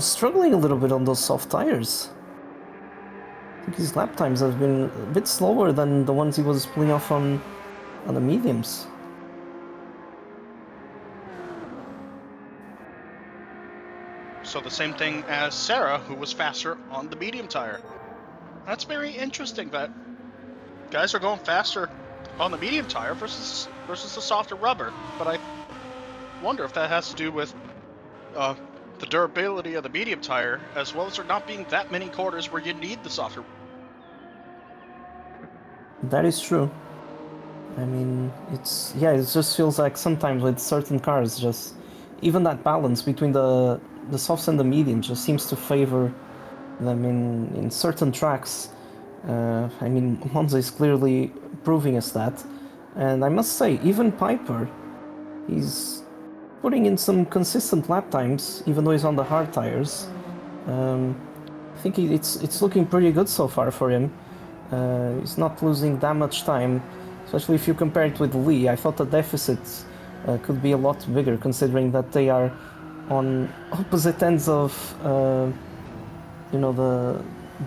struggling a little bit on those soft tires. I think his lap times have been a bit slower than the ones he was pulling off on the mediums. So the same thing as Sarah, who was faster on the medium tire. That's very interesting that guys are going faster on the medium tire versus the softer rubber. But I wonder if that has to do with the durability of the medium tire, as well as there not being that many corners where you need the softer. That is true. I mean, it just feels like sometimes with certain cars, just even that balance between the softs and the medium just seems to favor them in certain tracks. I mean, Monza is clearly proving us that. And I must say, even Piper, he's putting in some consistent lap times, even though he's on the hard tires. I think it's looking pretty good so far for him. He's not losing that much time, especially if you compare it with Lee. I thought the deficit could be a lot bigger, considering that they are on opposite ends of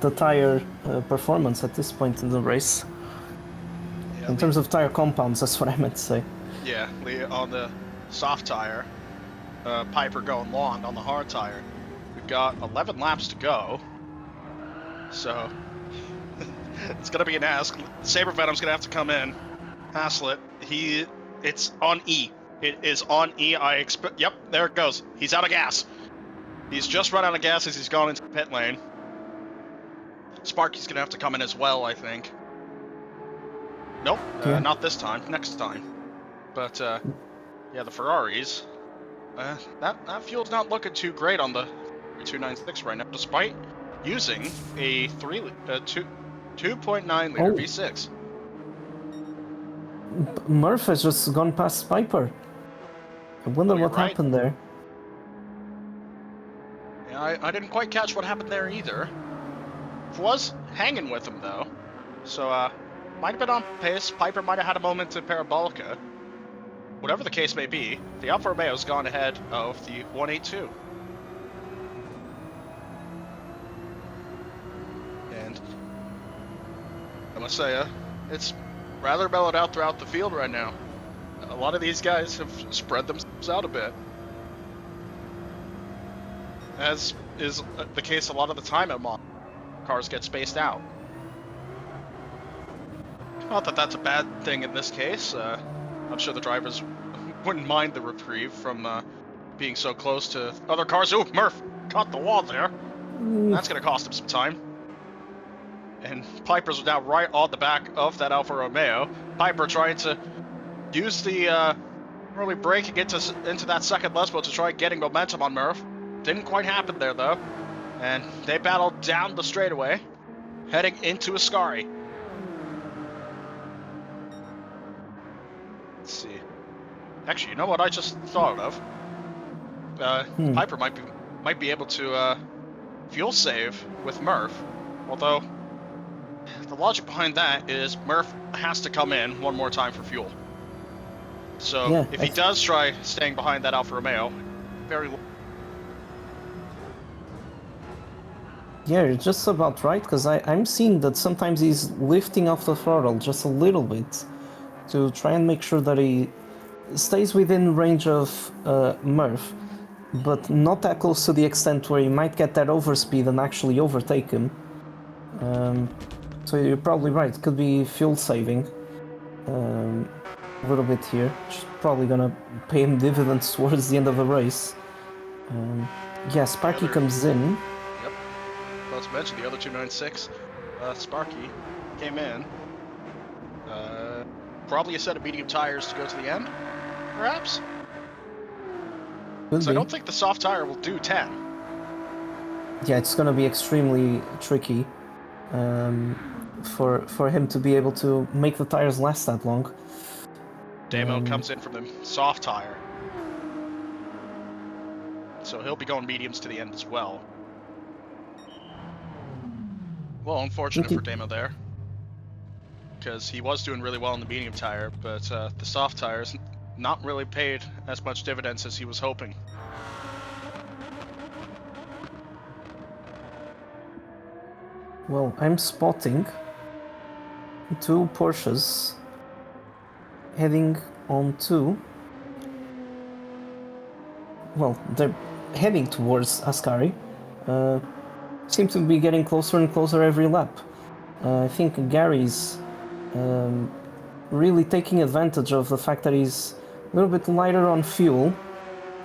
the tire performance at this point in the race. Yeah, in terms of tire compounds, that's what I meant to say. Yeah, Lee on the soft tire, Piper going long on the hard tire. We've got 11 laps to go, so it's gonna be an ask. Saber Venom's gonna have to come in. Haslett, it's on E. It is on E. Yep, there it goes. He's out of gas. He's just run out of gas as he's gone into the pit lane. Sparky's gonna have to come in as well, I think. Nope, not this time. Next time. But yeah, the Ferraris. That fuel's not looking too great on the 296 right now, despite using a 2.9 liter V6. Murph has just gone past Piper. I wonder what happened there. Yeah, I didn't quite catch what happened there either. Was hanging with him though, so might have been on pace. Piper might have had a moment to Parabolica. whatever the case may be, the Alfa Romeo's gone ahead of the 182. And I must say, it's rather mellowed out throughout the field right now. A lot of these guys have spread themselves out a bit, as is the case a lot of the time at Monza. Cars get spaced out. Not that that's a bad thing in this case. I'm sure the drivers wouldn't mind the reprieve from being so close to other cars. Ooh, Murph caught the wall there. That's going to cost him some time. And Piper's now right on the back of that Alfa Romeo. Piper trying to use the early braking into that second Lesbo to try getting momentum on Murph. Didn't quite happen there, though. And they battled down the straightaway, heading into Ascari. Let's see. Actually, you know what I just thought of? Piper might be able to fuel save with Murph, although the logic behind that is Murph has to come in one more time for fuel. So Yeah, if he does try staying behind that Alfa Romeo, very Yeah, you're just about right, because I'm seeing that sometimes he's lifting off the throttle just a little bit to try and make sure that he stays within range of Murph, but not that close to the extent where he might get that overspeed and actually overtake him. So you're probably right, it could be fuel saving a little bit here, which is probably gonna pay him dividends towards the end of the race. Yeah, Sparky comes in. Yep. Well, to mention the other 296, Sparky came in. Probably a set of medium tires to go to the end, perhaps? So I don't think the soft tire will do 10. Yeah, it's gonna be extremely tricky for him to be able to make the tires last that long. Damo comes in from the soft tire. So he'll be going mediums to the end as well. Well, unfortunate for Damo there, because he was doing really well in the medium tire, but the soft tires not really paid as much dividends as he was hoping. Well, I'm spotting two Porsches heading on to... Well, they're heading towards Ascari. Seem to be getting closer and closer every lap. I think Gary's really taking advantage of the fact that he's a little bit lighter on fuel,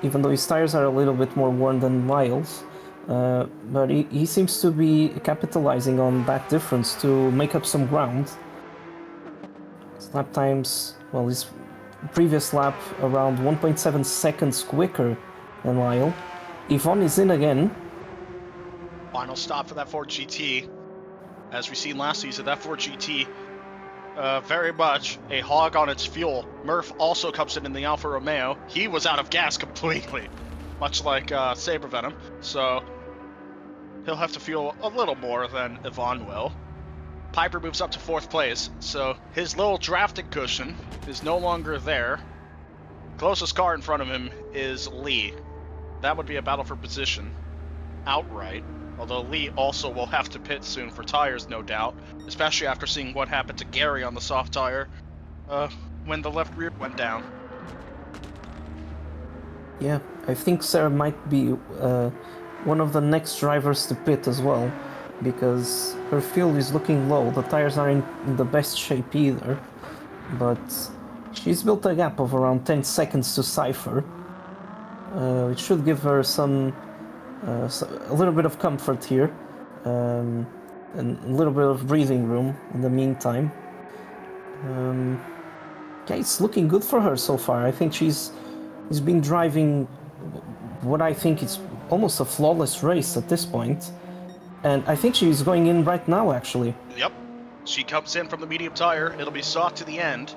even though his tires are a little bit more worn than Lyle's. But he seems to be capitalizing on that difference to make up some ground. His lap times, well, his previous lap around 1.7 seconds quicker than Lyle. Yvonne is in again. Final stop for that Ford GT. As we seen last season, that Ford GT very much a hog on its fuel. Murph also comes in the Alfa Romeo. He was out of gas completely, much like Saber Venom. So he'll have to fuel a little more than Yvonne will. Piper moves up to 4th place, so his little drafting cushion is no longer there. Closest car in front of him is Lee. That would be a battle for position outright, although Lee also will have to pit soon for tires, no doubt, especially after seeing what happened to Gary on the soft tire when the left rear went down. Yeah, I think Sarah might be one of the next drivers to pit as well, because her fuel is looking low. The tires aren't in the best shape either, but she's built a gap of around 10 seconds to Cypher, which should give her a little bit of comfort here, and a little bit of breathing room in the meantime. Yeah, it's looking good for her so far. I think she's been driving what I think is almost a flawless race at this point. And I think she's going in right now, actually. Yep. She comes in from the medium tire. It'll be soft to the end.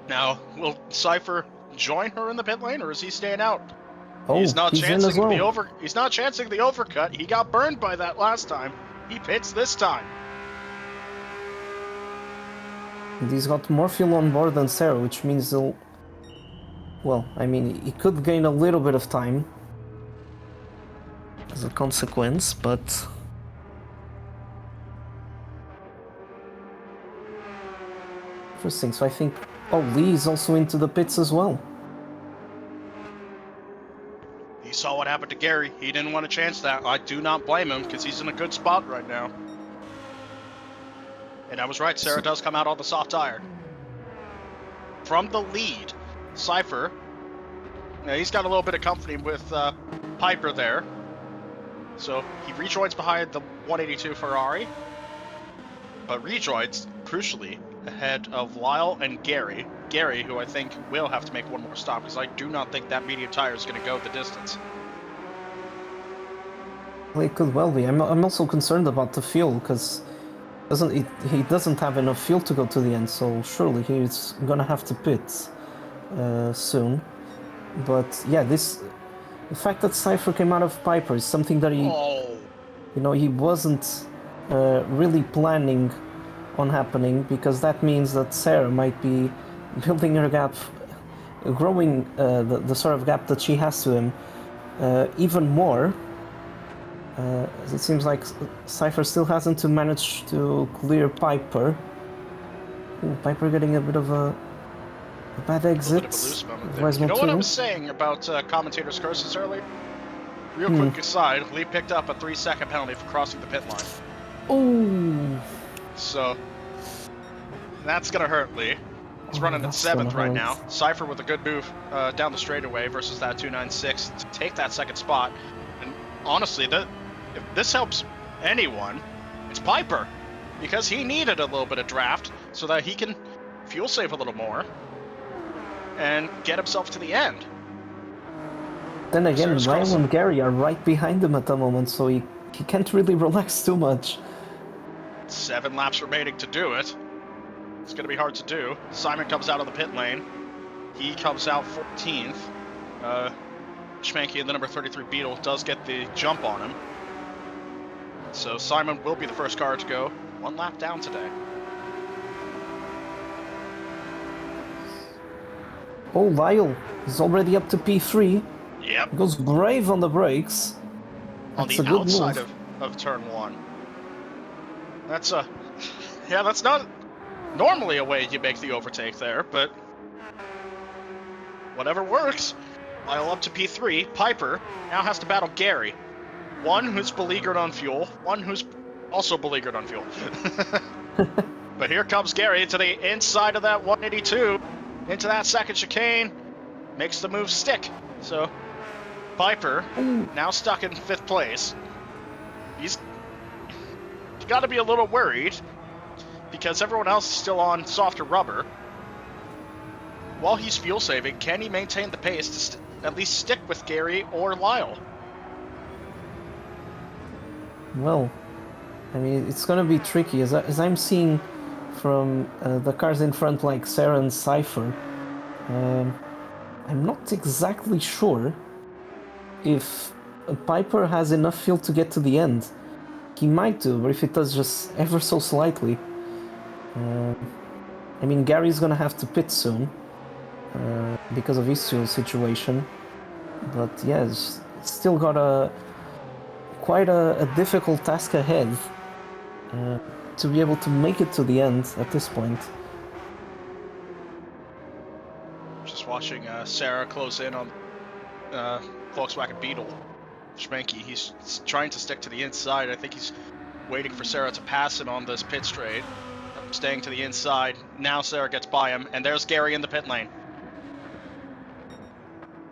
Now, will Cypher join her in the pit lane, or is he staying out? Oh, he's not chancing well. He's not chancing the overcut. He got burned by that last time. He pits this time. And he's got more fuel on board than Sarah, which means Well, I mean, he could gain a little bit of time as a consequence, but interesting. So I think, oh, Lee is also into the pits as well. He saw what happened to Gary. He didn't want to chance that. I do not blame him because he's in a good spot right now. And I was right, Sarah does come out on the soft tire. From the lead, Cypher, he's got a little bit of company with Piper there. So he rejoins behind the 182 Ferrari, but rejoins, crucially, ahead of Lyle and Gary. Gary, who I think will have to make one more stop, because I do not think that medium tire is going to go the distance. Well, it could well be. I'm also concerned about the fuel, because he doesn't have enough fuel to go to the end, so surely he's gonna have to pit soon. But yeah, the fact that Cypher came out of Piper is something that he wasn't really planning on happening, because that means that Sarah might be building her gap, growing the sort of gap that she has to him even more. As it seems like Cypher still hasn't managed to clear Piper. Ooh, Piper getting a bit of a bad exit. A loose moment there. You know what I was saying about commentators' curses earlier? Real quick aside, Lee picked up a 3-second penalty for crossing the pit line. Oh! So, that's gonna hurt Lee. He's running in 7th right now. Cypher with a good move down the straightaway versus that 296 to take that second spot. And honestly, if this helps anyone, it's Piper. Because he needed a little bit of draft so that he can fuel save a little more and get himself to the end. Then again, Lyle and Gary are right behind him at the moment, so he can't really relax too much. 7 laps remaining to do it. It's going to be hard to do. Simon comes out of the pit lane. He comes out 14th. Schmanky and the number 33 Beetle does get the jump on him. So Simon will be the first car to go. 1 lap down today. Oh, Lyle is already up to P3. Yep. Goes brave on the brakes. That's on the outside of turn 1. That's that's not normally a way you make the overtake there, but whatever works. Lyle up to P3. Piper now has to battle Gary. One who's beleaguered on fuel, one who's also beleaguered on fuel. But here comes Gary to the inside of that 182, into that second chicane, makes the move stick. So Piper now stuck in 5th place. He's got to be a little worried because everyone else is still on softer rubber. While he's fuel saving, can he maintain the pace to at least stick with Gary or Lyle? Well, I mean, it's going to be tricky. As I'm seeing from the cars in front, like Sarah and Cypher, I'm not exactly sure if Piper has enough fuel to get to the end. He might do, but if it does just ever so slightly. I mean, Gary's going to have to pit soon because of his fuel situation. But yeah, it's still got quite a difficult task ahead to be able to make it to the end at this point. Just watching Sarah close in on Volkswagen Beetle. Schmanky, he's trying to stick to the inside. I think he's waiting for Sarah to pass it on this pit straight. Staying to the inside. Now Sarah gets by him, and there's Gary in the pit lane.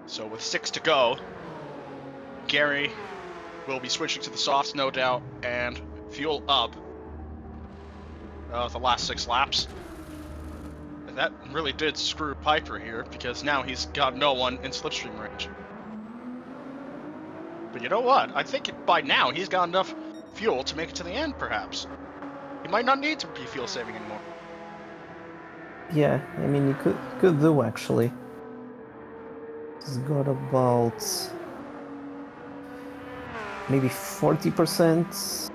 So with 6 to go, Gary will be switching to the softs, no doubt, and fuel up the last 6 laps. And that really did screw Piper here, because now he's got no one in slipstream range. But you know what? I think by now he's got enough fuel to make it to the end, perhaps. He might not need to be fuel saving anymore. Yeah, I mean, you could do, actually. He's got about maybe 40%.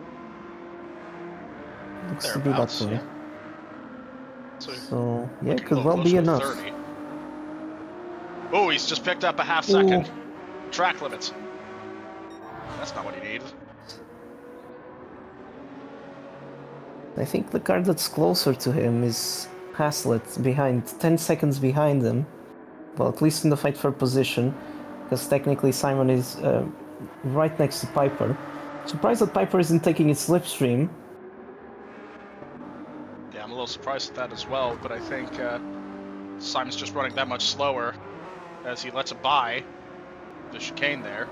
Looks to be that way. Yeah. So yeah, it could well be enough. 30. Oh, he's just picked up a half second. Track limits. That's not what he needed. I think the car that's closer to him is Haslett, behind 10 seconds behind him. Well, at least in the fight for position, because technically Simon is right next to Piper. Surprised that Piper isn't taking his slipstream. Yeah, I'm a little surprised at that as well, but I think Simon's just running that much slower as he lets it by the chicane there.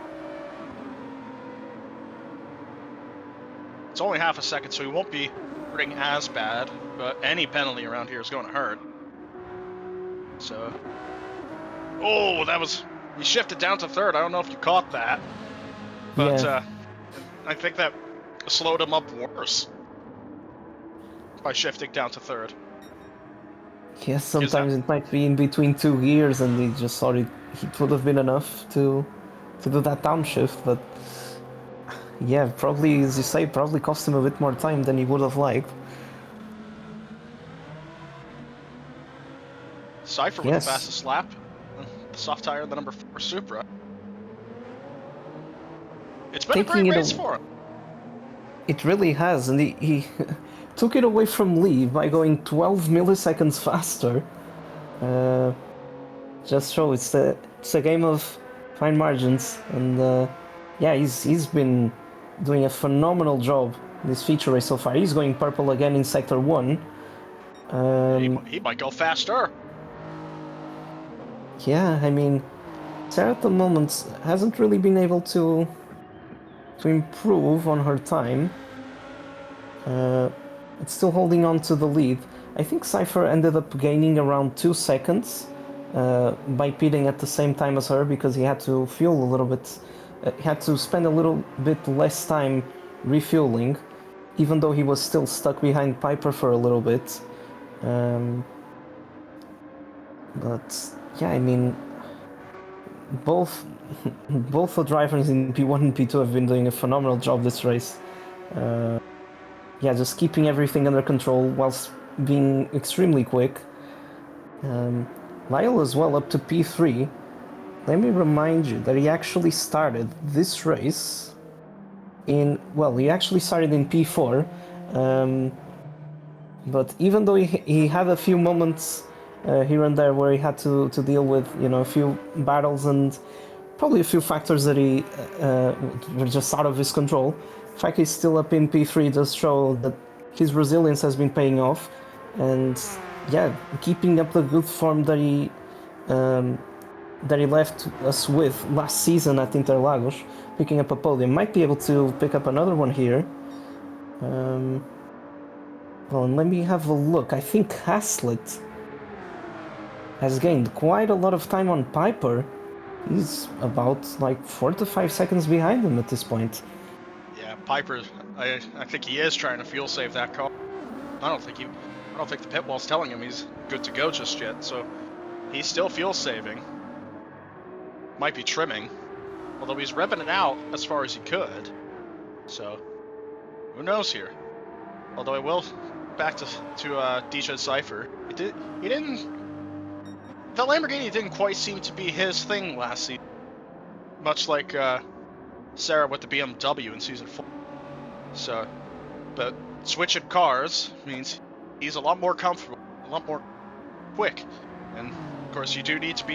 It's only half a second, so he won't be hurting as bad, but any penalty around here is going to hurt. So, oh, that was, he shifted down to third. I don't know if you caught that, but Yeah. I think that slowed him up worse by shifting down to third. Yes, sometimes it might be in between two gears, and he just thought it would have been enough to do that downshift, but yeah, probably, as you say, probably cost him a bit more time than he would have liked. Cypher with the fastest lap, the soft tire, the number 4 Supra. It's been a great race for him. It really has, and he took it away from Lee by going 12 milliseconds faster. Just show it's a game of fine margins, and yeah, he's been doing a phenomenal job in this feature race so far. He's going purple again in Sector 1. He might go faster. Yeah, I mean, Sarah at the moment hasn't really been able to improve on her time. It's still holding on to the lead. I think Cypher ended up gaining around 2 seconds by pitting at the same time as her, because he had to fuel a little bit. He had to spend a little bit less time refueling, even though he was still stuck behind Piper for a little bit. But yeah, I mean, both the drivers in P1 and P2 have been doing a phenomenal job this race. Yeah, just keeping everything under control whilst being extremely quick. Lyle as well, up to P3. Let me remind you that he actually started this race he actually started in P4, but even though he had a few moments here and there where he had to deal with, a few battles and probably a few factors that he were just out of his control, the fact he's still up in P3 does show that his resilience has been paying off, and yeah, keeping up the good form that he left us with last season at Interlagos, picking up a podium. Might be able to pick up another one here. Well, and let me have a look. I think Haslett has gained quite a lot of time on Piper. He's about like 4 to 5 seconds behind him at this point. Yeah, Piper, I think he is trying to fuel save that car. I don't think the pit wall's telling him he's good to go just yet, so he's still fuel saving. Might be trimming, although he's revving it out as far as he could. So, who knows here? Although I will back to DJ Cypher. The Lamborghini didn't quite seem to be his thing last season, much like Sarah with the BMW in season 4. So, but switching cars means he's a lot more comfortable, a lot more quick, and of course you need to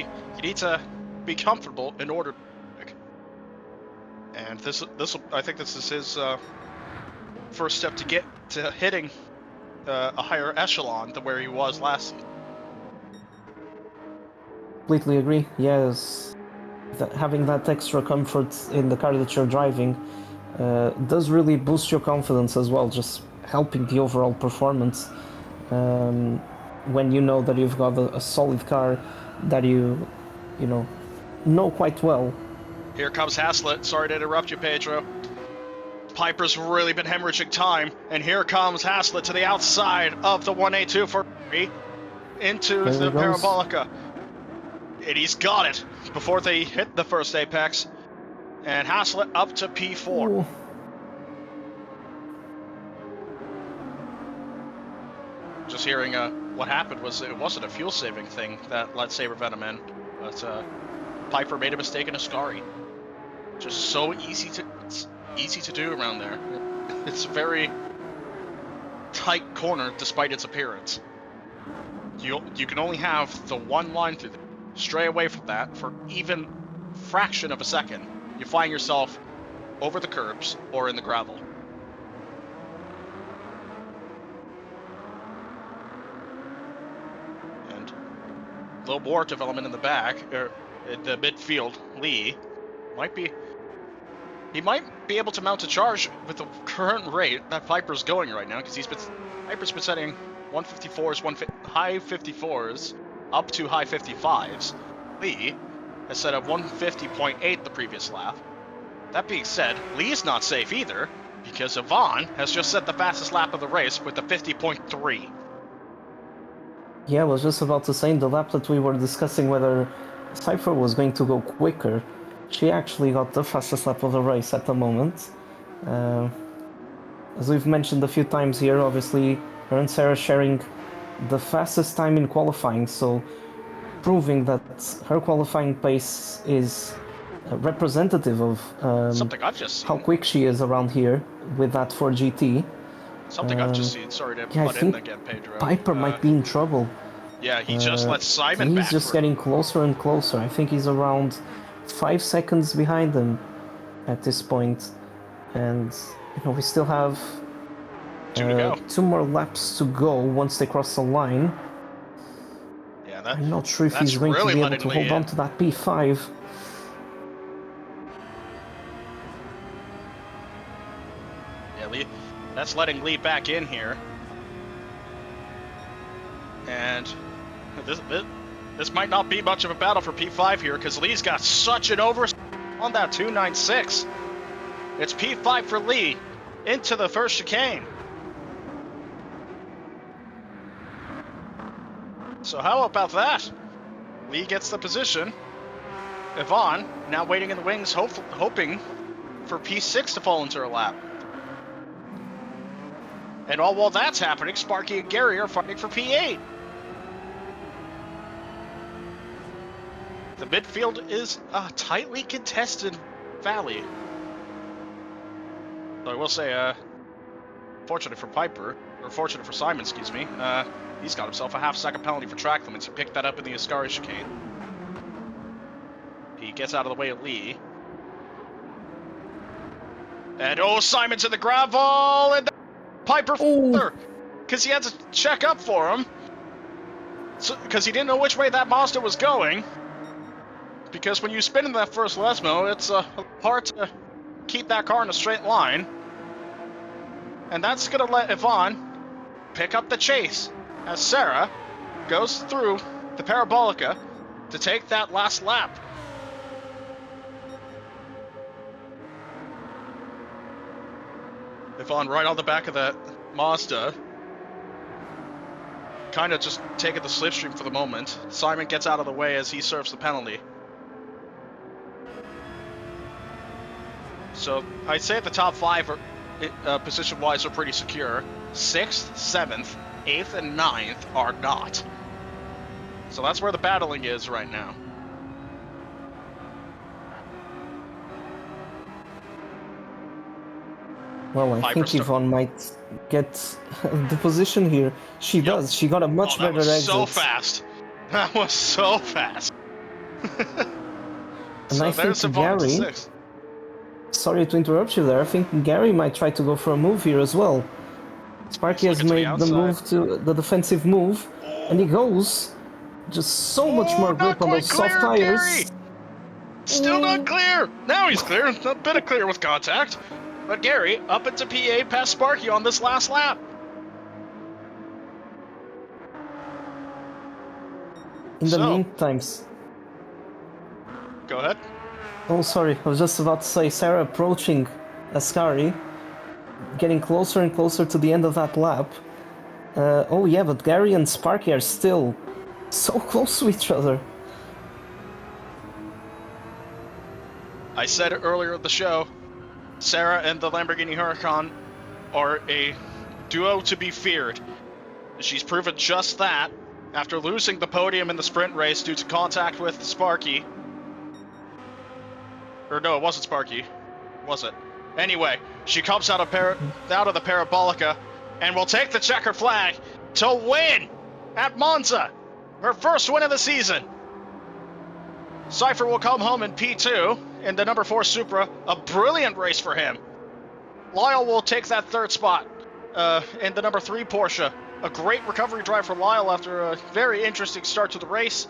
be comfortable in order to be quick. And I think this is his first step to get to hitting a higher echelon than where he was last season. Completely agree. Yes, having that extra comfort in the car that you're driving does really boost your confidence as well, just helping the overall performance. When you know that you've got a solid car that you know quite well. Here comes Haslett. Sorry to interrupt you, Pedro. Piper's really been hemorrhaging time, and here comes Haslett to the outside of the 182 Ferrari into the Parabolica. And he's got it before they hit the first apex. And Haslett up to P4. Ooh. Just hearing what happened was it wasn't a fuel saving thing that let Saber Venom in. But Piper made a mistake in Ascari. Just so easy to do around there. It's a very tight corner despite its appearance. You can only have the one line through there. Stray away from that for even fraction of a second, you find yourself over the curbs or in the gravel. And a little more development in the back, or in the midfield. Lee might be able to mount a charge with the current rate that Piper's going right now, because Piper's been setting 154s, high 54s, up to high 55s. Lee has set up 150.8 the previous lap. That being said, Lee's not safe either, because Yvonne has just set the fastest lap of the race with a 50.3. Yeah, I was just about to say, in the lap that we were discussing whether Cypher was going to go quicker, she actually got the fastest lap of the race at the moment. As we've mentioned a few times here, obviously her and Sarah sharing the fastest time in qualifying, so proving that her qualifying pace is representative of Something I've just seen. how quick she is around here with that 4GT. Something I've just seen. Sorry to Yeah, I butt in think again, Pedro. Piper might be in trouble. Yeah, he just let Simon He's back. just getting closer and closer. I think he's around 5 seconds behind them at this point. And we still have 2 more laps to go once they cross the line. Yeah, I'm not sure if he's going to be able to hold on to that P5. Yeah, Lee, that's letting Lee back in here. And this might not be much of a battle for P5 here, because Lee's got such an over on that 296. It's P5 for Lee into the first chicane. So how about that? Lee gets the position. Yvonne now waiting in the wings, hoping for P6 to fall into her lap. And all while that's happening, Sparky and Gary are fighting for P8. The midfield is a tightly contested valley. So I will say, fortunate for Piper, or fortunate for Simon, excuse me, he's got himself a half-second penalty for track limits. He picked that up in the Ascari chicane. He gets out of the way of Lee. And Simon's in the gravel, and Piper because he had to check up for him, because he didn't know which way that Mazda was going. Because when you spin in that first Lesmo, it's hard to keep that car in a straight line. And that's going to let Yvonne pick up the chase as Sarah goes through the Parabolica to take that last lap. Yvonne right on the back of that Mazda, kind of just taking the slipstream for the moment. Simon gets out of the way as he serves the penalty. So I'd say the top 5 are, position-wise, are pretty secure. 6th, 7th, 8th, and 9th are not. So that's where the battling is right now. Well, I think Yvonne might get the position here. She does. She got a much better exit. So fast. That was so fast. And so I think Gary... Sorry to interrupt you there. I think Gary might try to go for a move here as well. Sparky has made the move to the defensive move, and he goes just so much more grip on those soft tires. Gary! Still not clear. Now he's clear. A bit of clear with contact. But Gary up into P8 past Sparky on this last lap. In the meantime... Go ahead. Oh, sorry. I was just about to say, Sarah approaching Ascari, getting closer and closer to the end of that lap. Oh yeah, but Gary and Sparky are still so close to each other. I said it earlier in the show, Sarah and the Lamborghini Huracan are a duo to be feared. She's proven just that after losing the podium in the sprint race due to contact with Sparky. Or no, it wasn't Sparky. Was it? Anyway, she comes out of the Parabolica and will take the checker flag to win at Monza. Her first win of the season. Cypher will come home in P2 in the number 4 Supra. A brilliant race for him. Lyle will take that third spot in the number 3 Porsche. A great recovery drive for Lyle after a very interesting start to the race.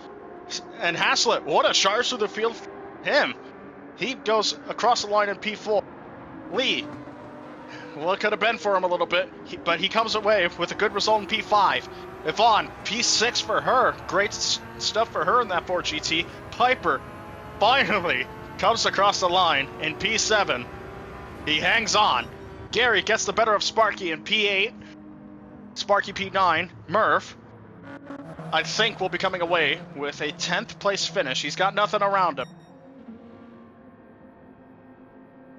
And Haslett, what a charge through the field for him. He goes across the line in P4. Lee, well, it could have been for him a little bit, but he comes away with a good result in P5. Yvonne, P6 for her. Great stuff for her in that Ford GT. Piper finally comes across the line in P7. He hangs on. Gary gets the better of Sparky in P8. Sparky P9. Murph, I think, will be coming away with a 10th place finish. He's got nothing around him.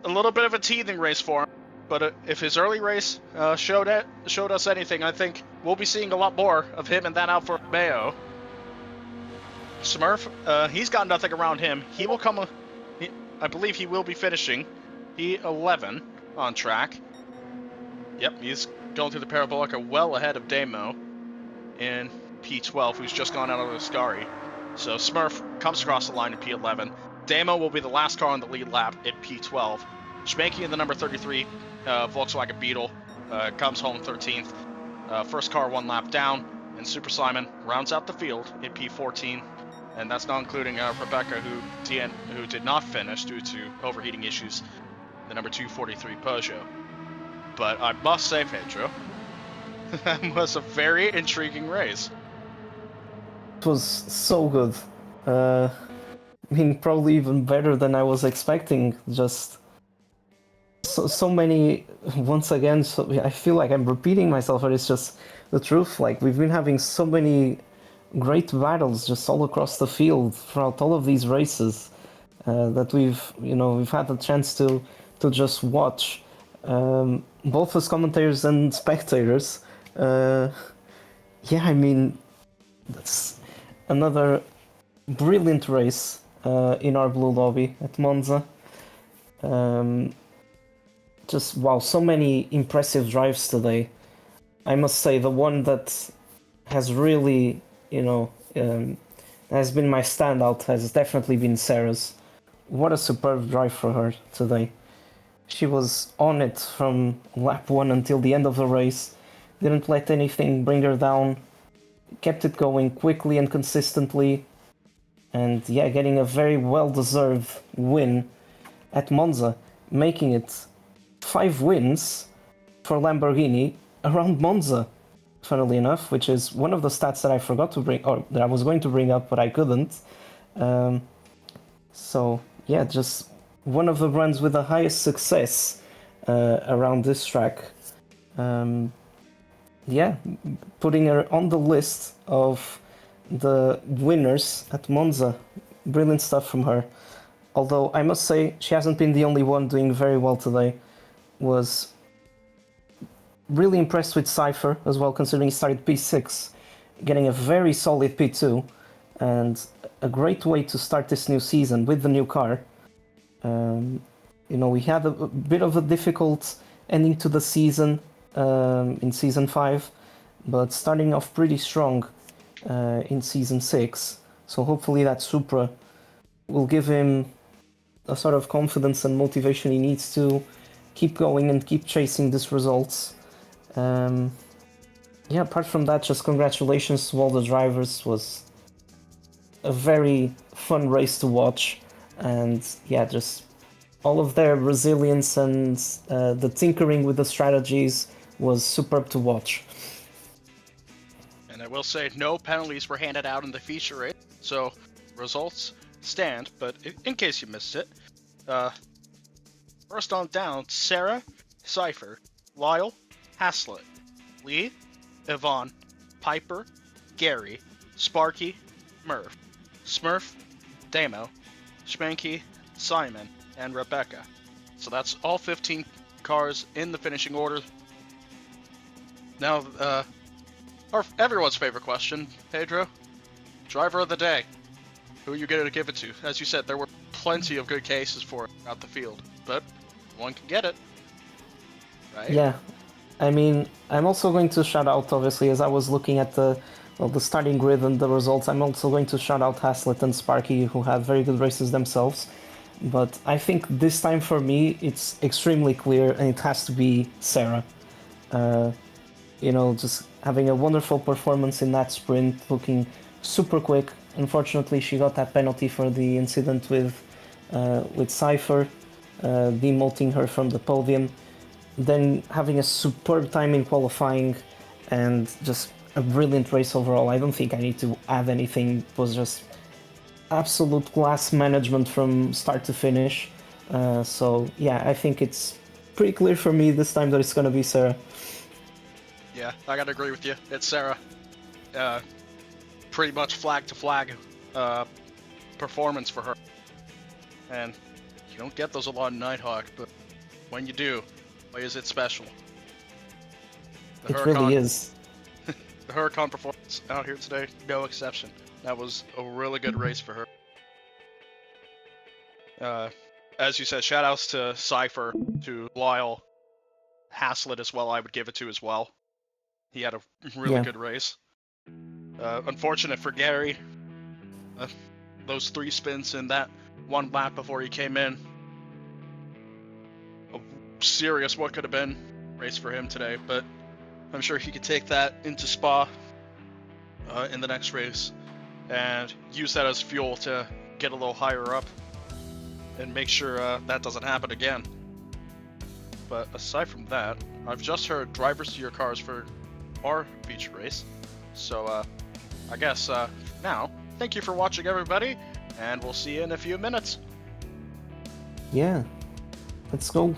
A little bit of a teething race for him, but if his early race showed us anything, I think we'll be seeing a lot more of him in that Alfa Romeo. Smurf, he's got nothing around him. He will come, I believe he will be finishing P11 on track. Yep, he's going through the Parabolica well ahead of Damo in P12, who's just gone out of the Ascari. So Smurf comes across the line in P11. Damo will be the last car on the lead lap at P12. Schmanky in the number 33 Volkswagen Beetle comes home 13th. First car 1 lap down, and Super Simon rounds out the field at P14. And that's not including Rebecca, who did not finish due to overheating issues, the number 243 Peugeot. But I must say, Pedro, that was a very intriguing race. It was so good. I mean, probably even better than I was expecting. Just so many, once again, I feel like I'm repeating myself, but it's just the truth. Like, we've been having so many great battles just all across the field throughout all of these races that we've had the chance to just watch, both as commentators and spectators. Yeah, I mean, that's another brilliant race in our blue lobby at Monza. Just wow, so many impressive drives today. I must say the one that has really, has been my standout has definitely been Sarah's. What a superb drive for her today. She was on it from lap 1 until the end of the race. Didn't let anything bring her down. Kept it going quickly and consistently. And yeah, getting a very well-deserved win at Monza, making it 5 wins for Lamborghini around Monza, funnily enough, which is one of the stats that I forgot to bring, or that I was going to bring up, but I couldn't. So yeah, just one of the runs with the highest success around this track. Yeah, putting her on the list of the winners at Monza. Brilliant stuff from her. Although I must say she hasn't been the only one doing very well today. Was really impressed with Cypher as well, considering he started P6, getting a very solid P2, and a great way to start this new season with the new car. We had a bit of a difficult ending to the season in Season 5, but starting off pretty strong in Season 6. So hopefully that Supra will give him a sort of confidence and motivation he needs to keep going and keep chasing these results. Yeah, apart from that, just congratulations to all the drivers. Was a very fun race to watch, and yeah, just all of their resilience and the tinkering with the strategies was superb to watch. And I will say no penalties were handed out in the feature race, so results stand, but in case you missed it, first on down, Sarah, Cypher, Lyle, Haslett, Lee, Yvonne, Piper, Gary, Sparky, Murph, Smurf, Damo, Schmanky, Simon, and Rebecca. So that's all 15 cars in the finishing order. Now, everyone's favorite question, Pedro. Driver of the day. Who are you going to give it to? As you said, there were plenty of good cases for it out the field, but one can get it, right? Yeah, I mean, I'm also going to shout out, obviously, as I was looking at the starting grid and the results, I'm also going to shout out Haslett and Sparky, who had very good races themselves. But I think this time for me, it's extremely clear, and it has to be Sarah. Just having a wonderful performance in that sprint, looking super quick. Unfortunately, she got that penalty for the incident with Cypher, demoting her from the podium. Then having a superb time in qualifying, and just a brilliant race overall. I don't think I need to add anything. It was just absolute class management from start to finish. So yeah, I think it's pretty clear for me this time that it's going to be Sarah. Yeah, I gotta agree with you. It's Sarah. Pretty much flag to flag performance for her. And you don't get those a lot in Nighthawk, but when you do, boy is it special. It really is. The Huracan performance out here today, no exception. That was a really good race for her. As you said, shout outs to Cypher, to Lyle, Haslett as well, I would give it to as well. He had a really good race. Unfortunate for Gary. Those 3 spins in that 1 lap before he came in. A serious what could have been race for him today, but I'm sure he could take that into Spa in the next race and use that as fuel to get a little higher up and make sure that doesn't happen again. But aside from that, I've just heard drivers to your cars for our feature race. So I guess now, thank you for watching, everybody, and we'll see you in a few minutes. Yeah, let's go.